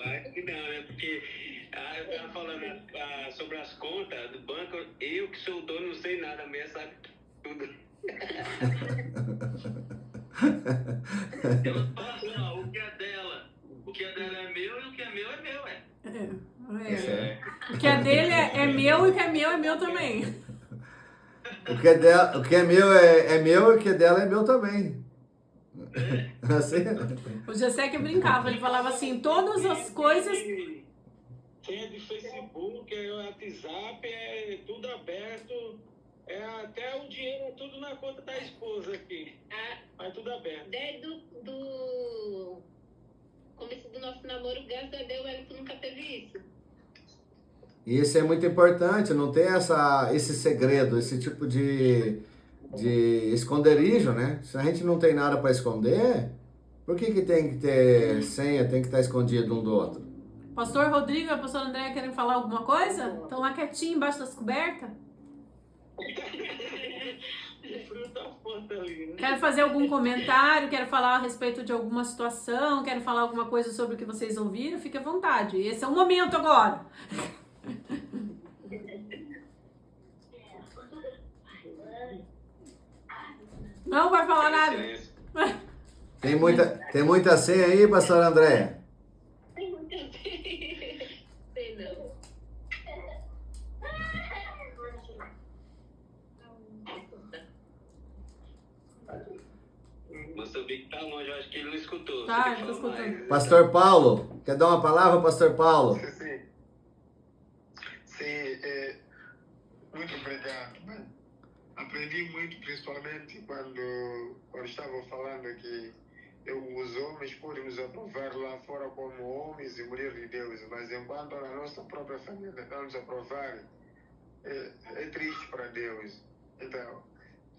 acho que não, né? Porque eu tava falando sobre as contas do banco, eu que sou o dono, não sei nada, a mulher sabe tudo. Ela fala assim, ó, o que é dela é meu e o que é meu é meu, é. O que é dele é meu e o que é meu é meu também. O que é meu é meu e o que é dela é meu também. Assim? O Gessé que brincava, ele falava assim, todas as coisas... Senha de Facebook, WhatsApp, é tudo aberto. Até o dinheiro é tudo na conta da esposa aqui. Mas tudo aberto. Desde do começo do nosso namoro, graças a Deus, ele nunca teve isso. E isso é muito importante, não ter esse segredo, esse tipo de esconderijo, né? Se a gente não tem nada para esconder, por que tem que ter senha, tem que estar escondido um do outro? Pastor Rodrigo e a pastora Andréia querem falar alguma coisa? Estão lá quietinho embaixo das cobertas? O frio tá forte ali, né? Quero fazer algum comentário, quero falar a respeito de alguma situação, quero falar alguma coisa sobre o que vocês ouviram, fique à vontade. Esse é o momento agora. Não vai falar nada. Tem muita senha aí, pastora Andréia? Tem muita gente. Sei não. Moçambique tá longe, eu acho que ele não escutou. Tá, Você ele quer tá falar escutando. mais? Pastor Paulo, quer dar uma palavra, pastor Paulo? Sim, muito obrigado. Bem, aprendi muito, principalmente quando estavam falando que os homens podem nos aprovar lá fora como homens e mulheres de Deus, mas enquanto a nossa própria família não nos aprovar, é triste para Deus. Então,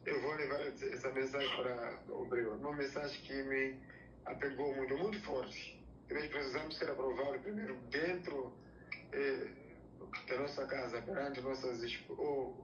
eu vou levar essa mensagem para o Breu. Uma mensagem que me apegou muito, muito forte. Nós precisamos ser aprovados primeiro dentro da nossa casa, perante nossas esposas,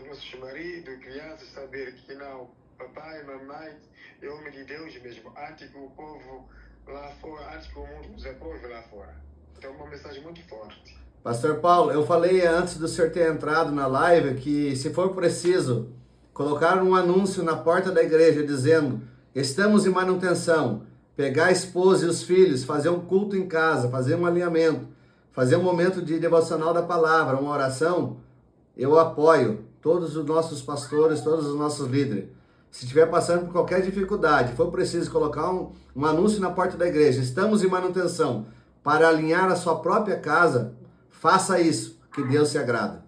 nossos maridos, crianças, saber que não, papai, mamãe, é homem de Deus mesmo, antes que o povo lá fora, antes que o mundo nos aprove lá fora. Então, uma mensagem muito forte. Pastor Paulo, eu falei antes do senhor ter entrado na live que, se for preciso, colocar um anúncio na porta da igreja dizendo: estamos em manutenção, pegar a esposa e os filhos, fazer um culto em casa, fazer um alinhamento, fazer um momento de devocional da palavra, uma oração, eu apoio todos os nossos pastores, todos os nossos líderes. Se estiver passando por qualquer dificuldade, for preciso colocar um anúncio na porta da igreja, estamos em manutenção, para alinhar a sua própria casa, faça isso, que Deus se agrada.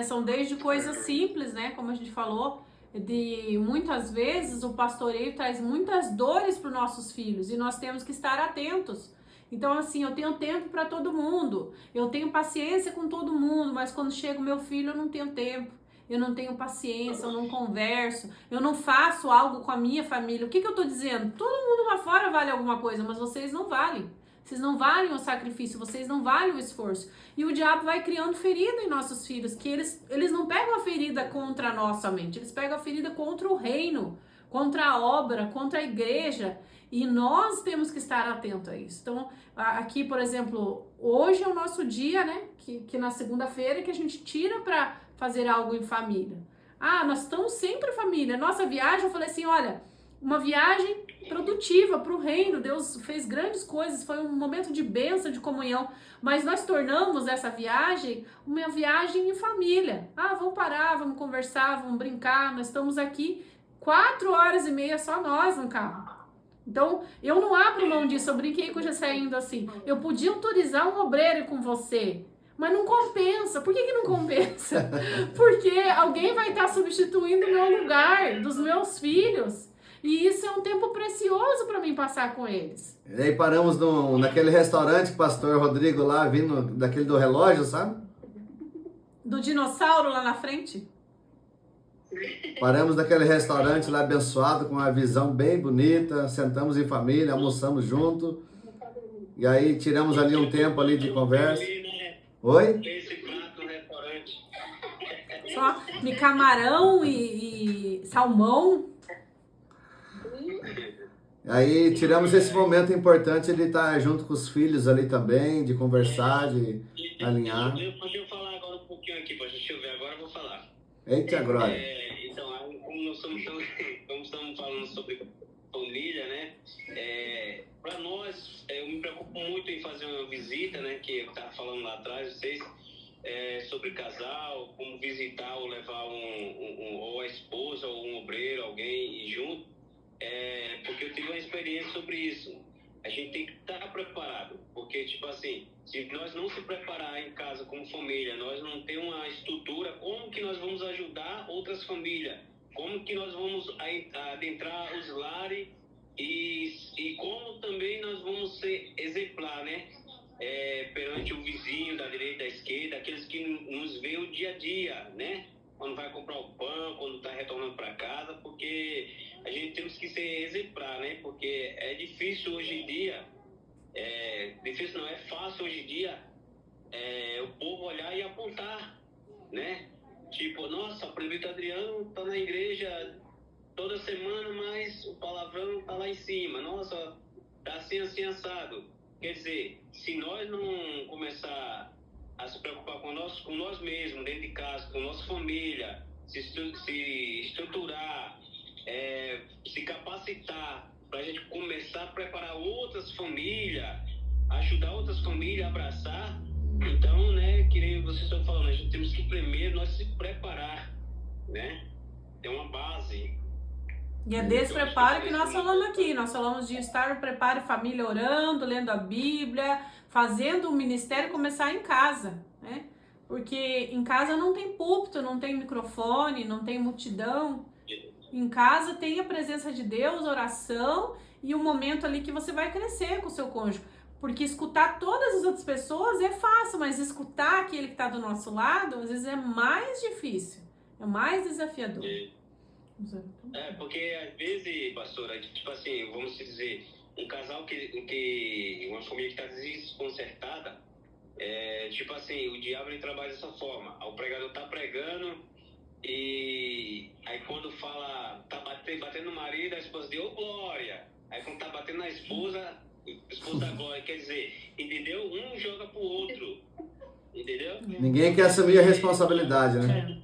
São desde coisas simples, né? Como a gente falou, de muitas vezes o pastoreio traz muitas dores para os nossos filhos e nós temos que estar atentos. Então, assim, eu tenho tempo para todo mundo, eu tenho paciência com todo mundo, mas quando chega o meu filho eu não tenho tempo, eu não tenho paciência, eu não converso, eu não faço algo com a minha família. O que eu tô dizendo? Todo mundo lá fora vale alguma coisa, mas vocês não valem. vocês não valem o sacrifício, vocês não valem o esforço. E o diabo vai criando ferida em nossos filhos, que eles não pegam a ferida contra nós somente, eles pegam a ferida contra o reino, contra a obra, contra a igreja. E nós temos que estar atentos a isso. Então, aqui, por exemplo, hoje é o nosso dia, né? Que na segunda-feira que a gente tira para fazer algo em família. Nós estamos sempre em família. Nossa viagem, eu falei assim, olha, uma viagem produtiva para o reino. Deus fez grandes coisas, foi um momento de bênção, de comunhão. Mas nós tornamos essa viagem uma viagem em família. Vamos parar, vamos conversar, vamos brincar. Nós estamos aqui 4h30 só nós no carro. Então, eu não abro mão disso, eu brinquei com o Gessé ainda assim. Eu podia autorizar um obreiro com você, mas não compensa. Por que não compensa? Porque alguém vai estar substituindo o meu lugar, dos meus filhos. E isso é um tempo precioso para mim passar com eles. E aí paramos naquele restaurante, pastor Rodrigo lá, vindo daquele do relógio, sabe? Do dinossauro lá na frente. Paramos naquele restaurante lá abençoado, com uma visão bem bonita, sentamos em família, almoçamos junto, e aí tiramos ali um tempo ali de conversa. Oi? Esse prato no restaurante. Só camarão e salmão. Aí tiramos esse momento importante de estar junto com os filhos ali também, de conversar, de alinhar. Deixa eu falar agora um pouquinho aqui, deixa eu ver, agora eu vou falar. Eita, glória. Então, como nós estamos falando sobre família, né? Para nós, eu me preocupo muito em fazer uma visita, né? Que eu estava falando lá atrás, vocês, sobre casal, como visitar ou levar ou a esposa ou um obreiro, alguém junto. Porque eu tive uma experiência sobre isso. A gente tem que estar preparado, porque, tipo assim, se nós não se preparar em casa como família, nós não temos uma estrutura, como que nós vamos ajudar outras famílias? Como que nós vamos adentrar os lares e como também nós vamos ser exemplar, né? Perante o vizinho da direita, da esquerda, aqueles que nos veem o dia a dia, né? Quando vai comprar o pão, quando está retornando para casa, porque a gente temos que ser exemplar, né? Porque é difícil hoje em dia, difícil não, é fácil hoje em dia o povo olhar e apontar, né? Tipo, nossa, o prefeito Adriano tá na igreja toda semana, mas o palavrão tá lá em cima. Nossa, tá assim, assim, assado. Quer dizer, se nós não começar a se preocupar com nós mesmos, dentro de casa, com nossa família, se estruturar, se capacitar para a gente começar a preparar outras famílias, ajudar outras famílias a abraçar. Então, né, que nem vocês estão falando, a gente temos que primeiro nós se preparar, né? Ter uma base. E é desse preparo que nós falamos aqui. Nós falamos de estar no preparo família, orando, lendo a Bíblia, fazendo o ministério começar em casa, né? Porque em casa não tem púlpito, não tem microfone, não tem multidão. Em casa tem a presença de Deus, oração e um momento ali que você vai crescer com o seu cônjuge. Porque escutar todas as outras pessoas é fácil, mas escutar aquele que está do nosso lado, às vezes é mais difícil, é mais desafiador. Porque às vezes, pastora, tipo assim, vamos dizer, um casal uma família que está desconcertada, tipo assim, o diabo ele trabalha dessa forma. O pregador tá pregando e aí quando fala, tá batendo no marido, a esposa diz, ô glória. Aí quando tá batendo na esposa da glória, quer dizer, entendeu? Um joga pro outro, entendeu? Ninguém quer assumir a responsabilidade, né?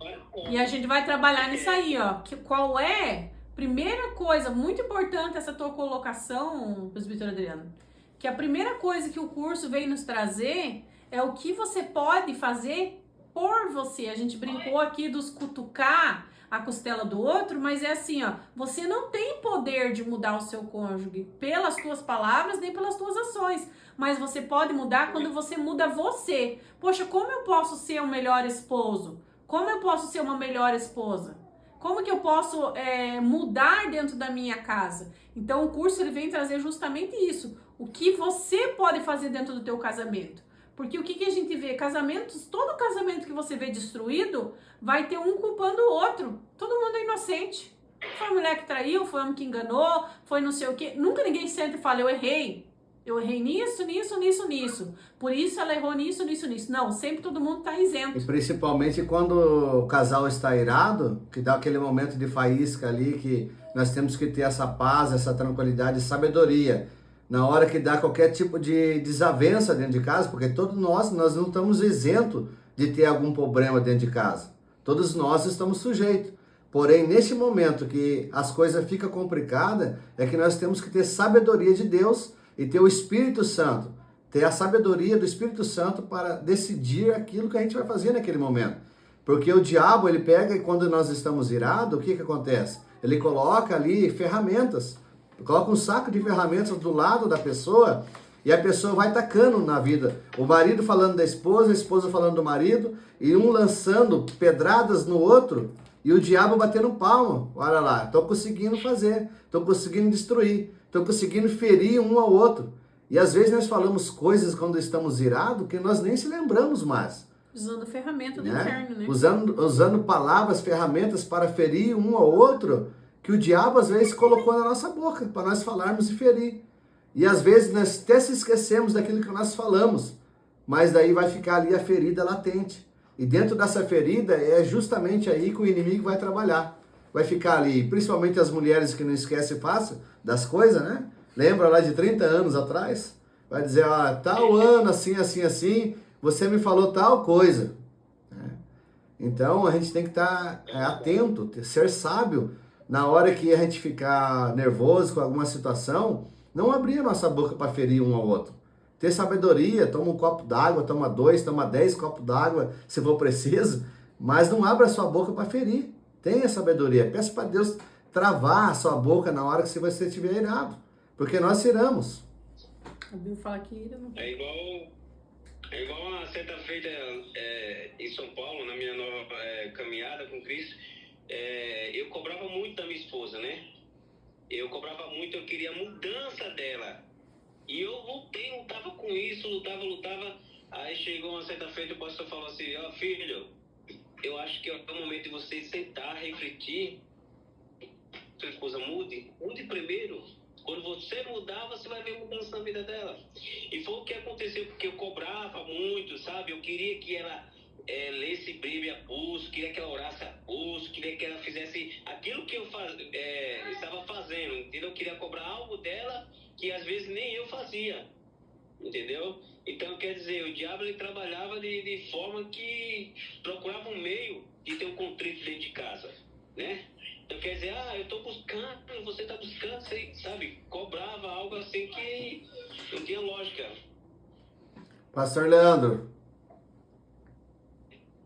E a gente vai trabalhar nisso aí, ó. Qual é? Primeira coisa, muito importante essa tua colocação, presbítero Adriano, que a primeira coisa que o curso veio nos trazer é o que você pode fazer por você. A gente brincou aqui dos cutucar a costela do outro, mas é assim, ó, você não tem poder de mudar o seu cônjuge pelas tuas palavras nem pelas tuas ações, mas você pode mudar quando você muda você. Poxa, como eu posso ser um melhor esposo? Como eu posso ser uma melhor esposa? Como que eu posso mudar dentro da minha casa? Então o curso ele vem trazer justamente isso, o que você pode fazer dentro do teu casamento. Porque o que a gente vê? Casamentos, todo casamento que você vê destruído, vai ter um culpando o outro. Todo mundo é inocente. Foi a mulher que traiu, foi o homem que enganou, foi não sei o quê. Nunca ninguém senta e fala, eu errei. Eu errei nisso, nisso, nisso, nisso. Por isso ela errou nisso, nisso, nisso. Não, sempre todo mundo tá isento. E principalmente quando o casal está irado, que dá aquele momento de faísca ali, que nós temos que ter essa paz, essa tranquilidade e sabedoria. Na hora que dá qualquer tipo de desavença dentro de casa, porque todos nós não estamos isentos de ter algum problema dentro de casa. Todos nós estamos sujeitos. Porém, neste momento que as coisas ficam complicadas, é que nós temos que ter sabedoria de Deus e ter o Espírito Santo. Ter a sabedoria do Espírito Santo para decidir aquilo que a gente vai fazer naquele momento. Porque o diabo, ele pega e quando nós estamos irados, o que acontece? Ele coloca ali ferramentas. Coloca um saco de ferramentas do lado da pessoa e a pessoa vai tacando na vida. O marido falando da esposa, a esposa falando do marido, e um lançando pedradas no outro, e o diabo batendo palma. Olha lá, estou conseguindo fazer, estou conseguindo destruir, estou conseguindo ferir um ao outro. E às vezes nós falamos coisas quando estamos irados que nós nem se lembramos mais. Usando ferramenta do Né? inferno, né? Usando palavras, ferramentas para ferir um ao outro, que o diabo às vezes colocou na nossa boca, para nós falarmos e ferir. E às vezes nós até se esquecemos daquilo que nós falamos, mas daí vai ficar ali a ferida latente. E dentro dessa ferida é justamente aí que o inimigo vai trabalhar. Vai ficar ali, principalmente as mulheres que não esquecem fácil das coisas, né? Lembra lá de 30 anos atrás? Vai dizer, tal ano, assim, assim, assim, você me falou tal coisa. Então a gente tem que estar atento, ser sábio. Na hora que a gente ficar nervoso com alguma situação, não abrir a nossa boca para ferir um ao outro. Ter sabedoria, toma um copo d'água, toma 2, toma 10 copos d'água, se for preciso, mas não abra a sua boca para ferir. Tenha sabedoria. Peça para Deus travar a sua boca na hora que você estiver irado, porque nós iramos. A Bíblia fala que ira não... É igual uma certa feita em São Paulo, na minha nova caminhada com Cristo, eu cobrava muito da minha esposa, né? Eu cobrava muito, eu queria a mudança dela. E eu lutava com isso, lutava. Aí chegou uma certa feita, o pastor falou assim, filho, eu acho que é o momento de você sentar, refletir, sua esposa mude primeiro. Quando você mudar, você vai ver mudança na vida dela. E foi o que aconteceu, porque eu cobrava muito, sabe? Eu queria que ela lesse Bíblia a pulso, queria que ela orasse a pulso, queria que ela fizesse aquilo que eu estava fazendo, entendeu? Eu queria cobrar algo dela que às vezes nem eu fazia, entendeu? Então, quer dizer, o diabo ele trabalhava de forma que procurava um meio de ter um contrito dentro de casa, né? Então, quer dizer, eu estou buscando, você está buscando, você, sabe? Cobrava algo assim que não tinha lógica. Pastor Leandro.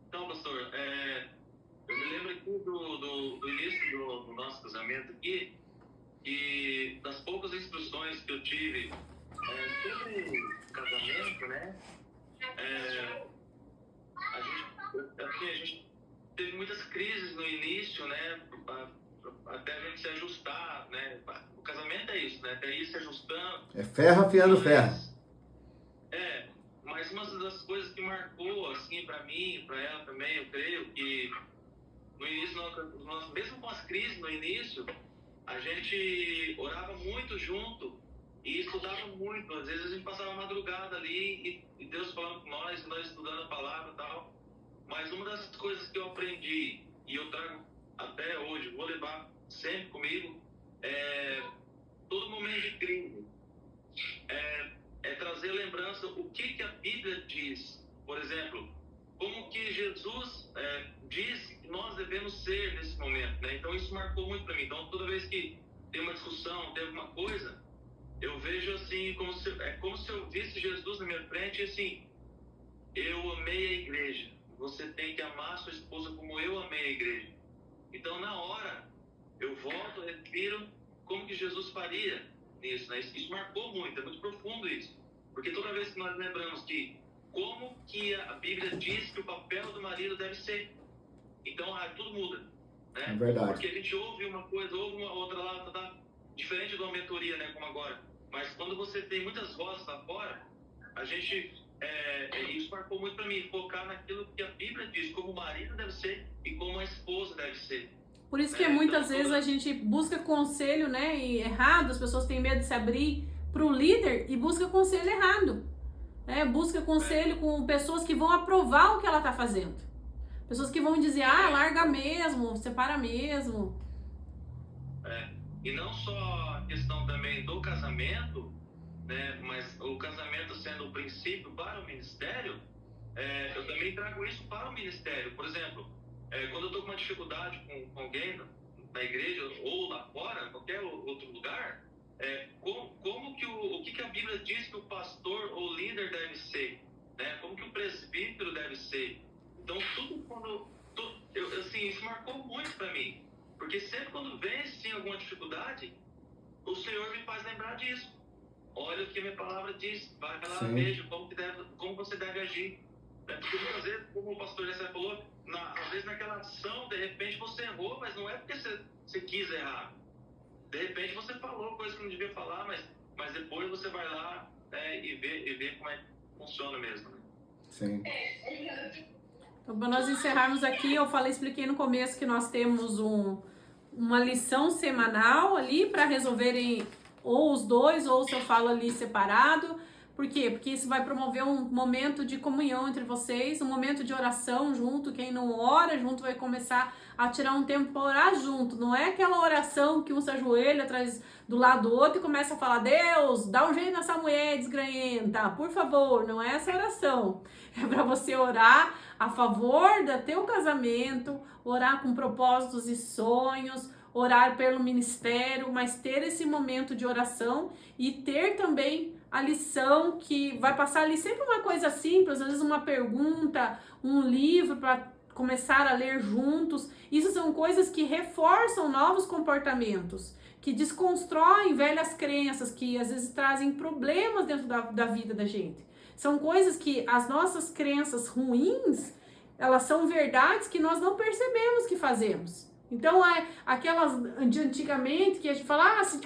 Então, pastor, eu me lembro aqui do início do nosso casamento aqui, e das poucas instruções que eu tive sobre casamento, né? A gente teve muitas crises no início, né? Até a gente se ajustar, né? O casamento é isso, né? Até ir se ajustando. É ferro afiando ferro. Mas uma das coisas que marcou, assim, pra mim, pra ela também, eu creio que no início, nós mesmo com as crises no início, a gente orava muito junto e estudava muito. Às vezes a gente passava a madrugada ali e Deus falando com nós estudando a palavra e tal. Mas uma das coisas que eu aprendi e eu trago até hoje, vou levar sempre comigo, todo momento de crise, trazer lembrança o que a Bíblia diz. Por exemplo, como que Jesus diz que nós devemos ser nesse momento, né? Então isso marcou muito para mim. Então toda vez que tem uma discussão, tem alguma coisa, eu vejo assim, como se eu visse Jesus na minha frente e assim, eu amei a igreja, você tem que amar a sua esposa como eu amei a igreja. Então na hora, eu volto, respiro, como que Jesus faria nisso, né? Isso marcou muito, é muito profundo isso. Porque toda vez que nós lembramos que como que a Bíblia diz que o papel do marido deve ser, então tudo muda, né? É verdade. Porque a gente ouve uma coisa, ouve uma outra lá, tá diferente de uma mentoria, né, como agora. Mas quando você tem muitas vozes lá fora, a gente, isso marcou muito para mim, focar naquilo que a Bíblia diz, como o marido deve ser e como a esposa deve ser. Por isso que muitas vezes a gente busca conselho, né, e errado, as pessoas têm medo de se abrir pro líder e busca conselho errado. Busca conselho com pessoas que vão aprovar o que ela tá fazendo. Pessoas que vão dizer, larga mesmo, separa mesmo. E não só a questão também do casamento, né, mas o casamento sendo o princípio para o ministério, eu também trago isso para o ministério. Por exemplo, quando eu estou com uma dificuldade com alguém na igreja ou lá fora, qualquer outro lugar, o que a Bíblia diz que o pastor ou líder deve ser, né? Como que o presbítero deve ser. Então, isso marcou muito para mim, porque sempre quando vem assim, alguma dificuldade, o Senhor me faz lembrar disso. Olha o que a minha palavra diz, vai lá, veja como você deve agir. Porque muitas vezes, como o pastor já falou, às vezes naquela ação, de repente você errou, mas não é porque você quis errar. De repente você falou coisa que não devia falar, mas depois você vai lá e vê como é que funciona mesmo. Né? Sim. Então, para nós encerrarmos aqui, expliquei no começo que nós temos uma lição semanal ali para resolverem ou os dois, ou se eu falo ali separado. Por quê? Porque isso vai promover um momento de comunhão entre vocês, um momento de oração junto. Quem não ora junto vai começar a tirar um tempo para orar junto. Não é aquela oração que um se ajoelha atrás do lado do outro e começa a falar, Deus, dá um jeito nessa mulher desgranhenta, por favor. Não é essa oração. É para você orar a favor do teu casamento, orar com propósitos e sonhos, orar pelo ministério, mas ter esse momento de oração e ter também a lição que vai passar ali sempre uma coisa simples, às vezes uma pergunta, um livro para começar a ler juntos. Isso são coisas que reforçam novos comportamentos, que desconstroem velhas crenças, que às vezes trazem problemas dentro da vida da gente. São coisas que as nossas crenças ruins, elas são verdades que nós não percebemos que fazemos. Então, aquelas de antigamente que a gente fala, se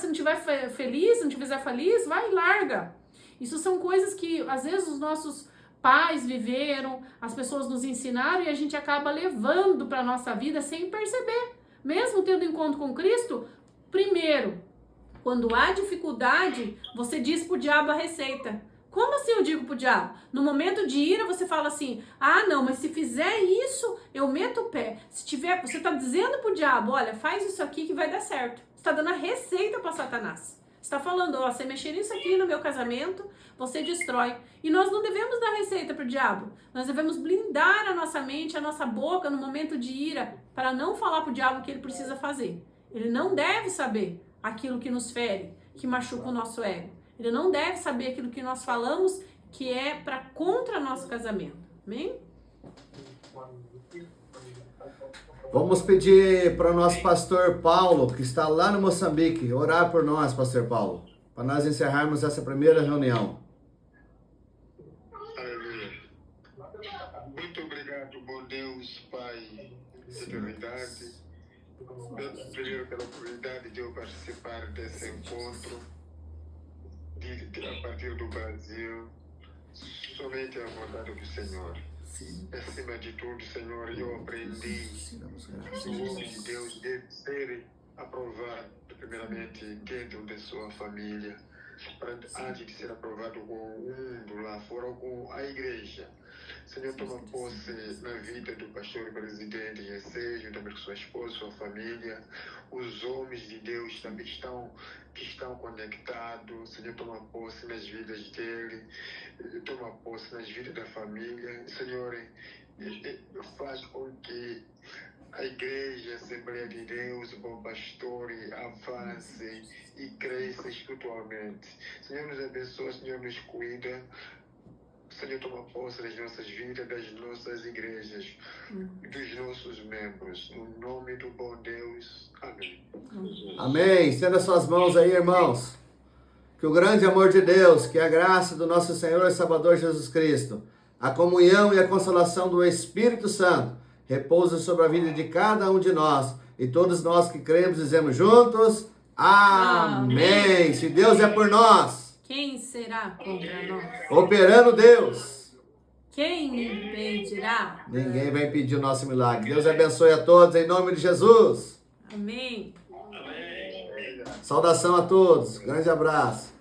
não tiver feliz, se não te fizer feliz, vai e larga. Isso são coisas que, às vezes, os nossos pais viveram, as pessoas nos ensinaram e a gente acaba levando para a nossa vida sem perceber. Mesmo tendo encontro com Cristo, primeiro, quando há dificuldade, você diz pro diabo a receita. Como assim eu digo pro diabo? No momento de ira, você fala assim, não, mas se fizer isso, eu meto o pé. Você tá dizendo pro diabo, olha, faz isso aqui que vai dar certo. Você tá dando a receita para Satanás. Você tá falando, você mexer nisso aqui no meu casamento, você destrói. E nós não devemos dar receita pro diabo. Nós devemos blindar a nossa mente, a nossa boca no momento de ira, para não falar pro diabo o que ele precisa fazer. Ele não deve saber aquilo que nos fere, que machuca o nosso ego. Ele não deve saber aquilo que nós falamos que é para contra nosso casamento. Amém? Vamos pedir para o nosso pastor Paulo, que está lá no Moçambique, orar por nós, pastor Paulo, para nós encerrarmos essa primeira reunião. Aleluia. Muito obrigado, bom Deus, Pai de eternidade, primeiro pela oportunidade de eu participar desse encontro. A partir do Brasil, somente a vontade do Senhor. Acima de tudo, Senhor, eu aprendi que o homem de Deus deve ser aprovado, primeiramente, dentro de sua família, antes de ser aprovado com o mundo lá fora ou com a igreja. Senhor, toma posse na vida do pastor e presidente Jessé, juntamente com sua esposa, sua família, os homens de Deus também que estão conectados. Senhor, toma posse nas vidas dele, toma posse nas vidas da família. Senhor, faz com que a igreja, a Assembleia de Deus, o Bom Pastor, avance e cresça espiritualmente. Senhor, nos abençoa, Senhor, nos cuida. Senhor, toma posse das nossas vidas, das nossas igrejas, dos nossos membros. No nome do bom Deus. Amém. Amém. Estenda suas mãos aí, irmãos. Que o grande amor de Deus, que a graça do nosso Senhor e Salvador Jesus Cristo, a comunhão e a consolação do Espírito Santo, repouse sobre a vida de cada um de nós. E todos nós que cremos dizemos juntos, amém. Se Deus é por nós, quem será contra nós? Operando Deus, quem impedirá? Ninguém vai impedir o nosso milagre. Deus abençoe a todos, em nome de Jesus. Amém. Saudação a todos. Grande abraço.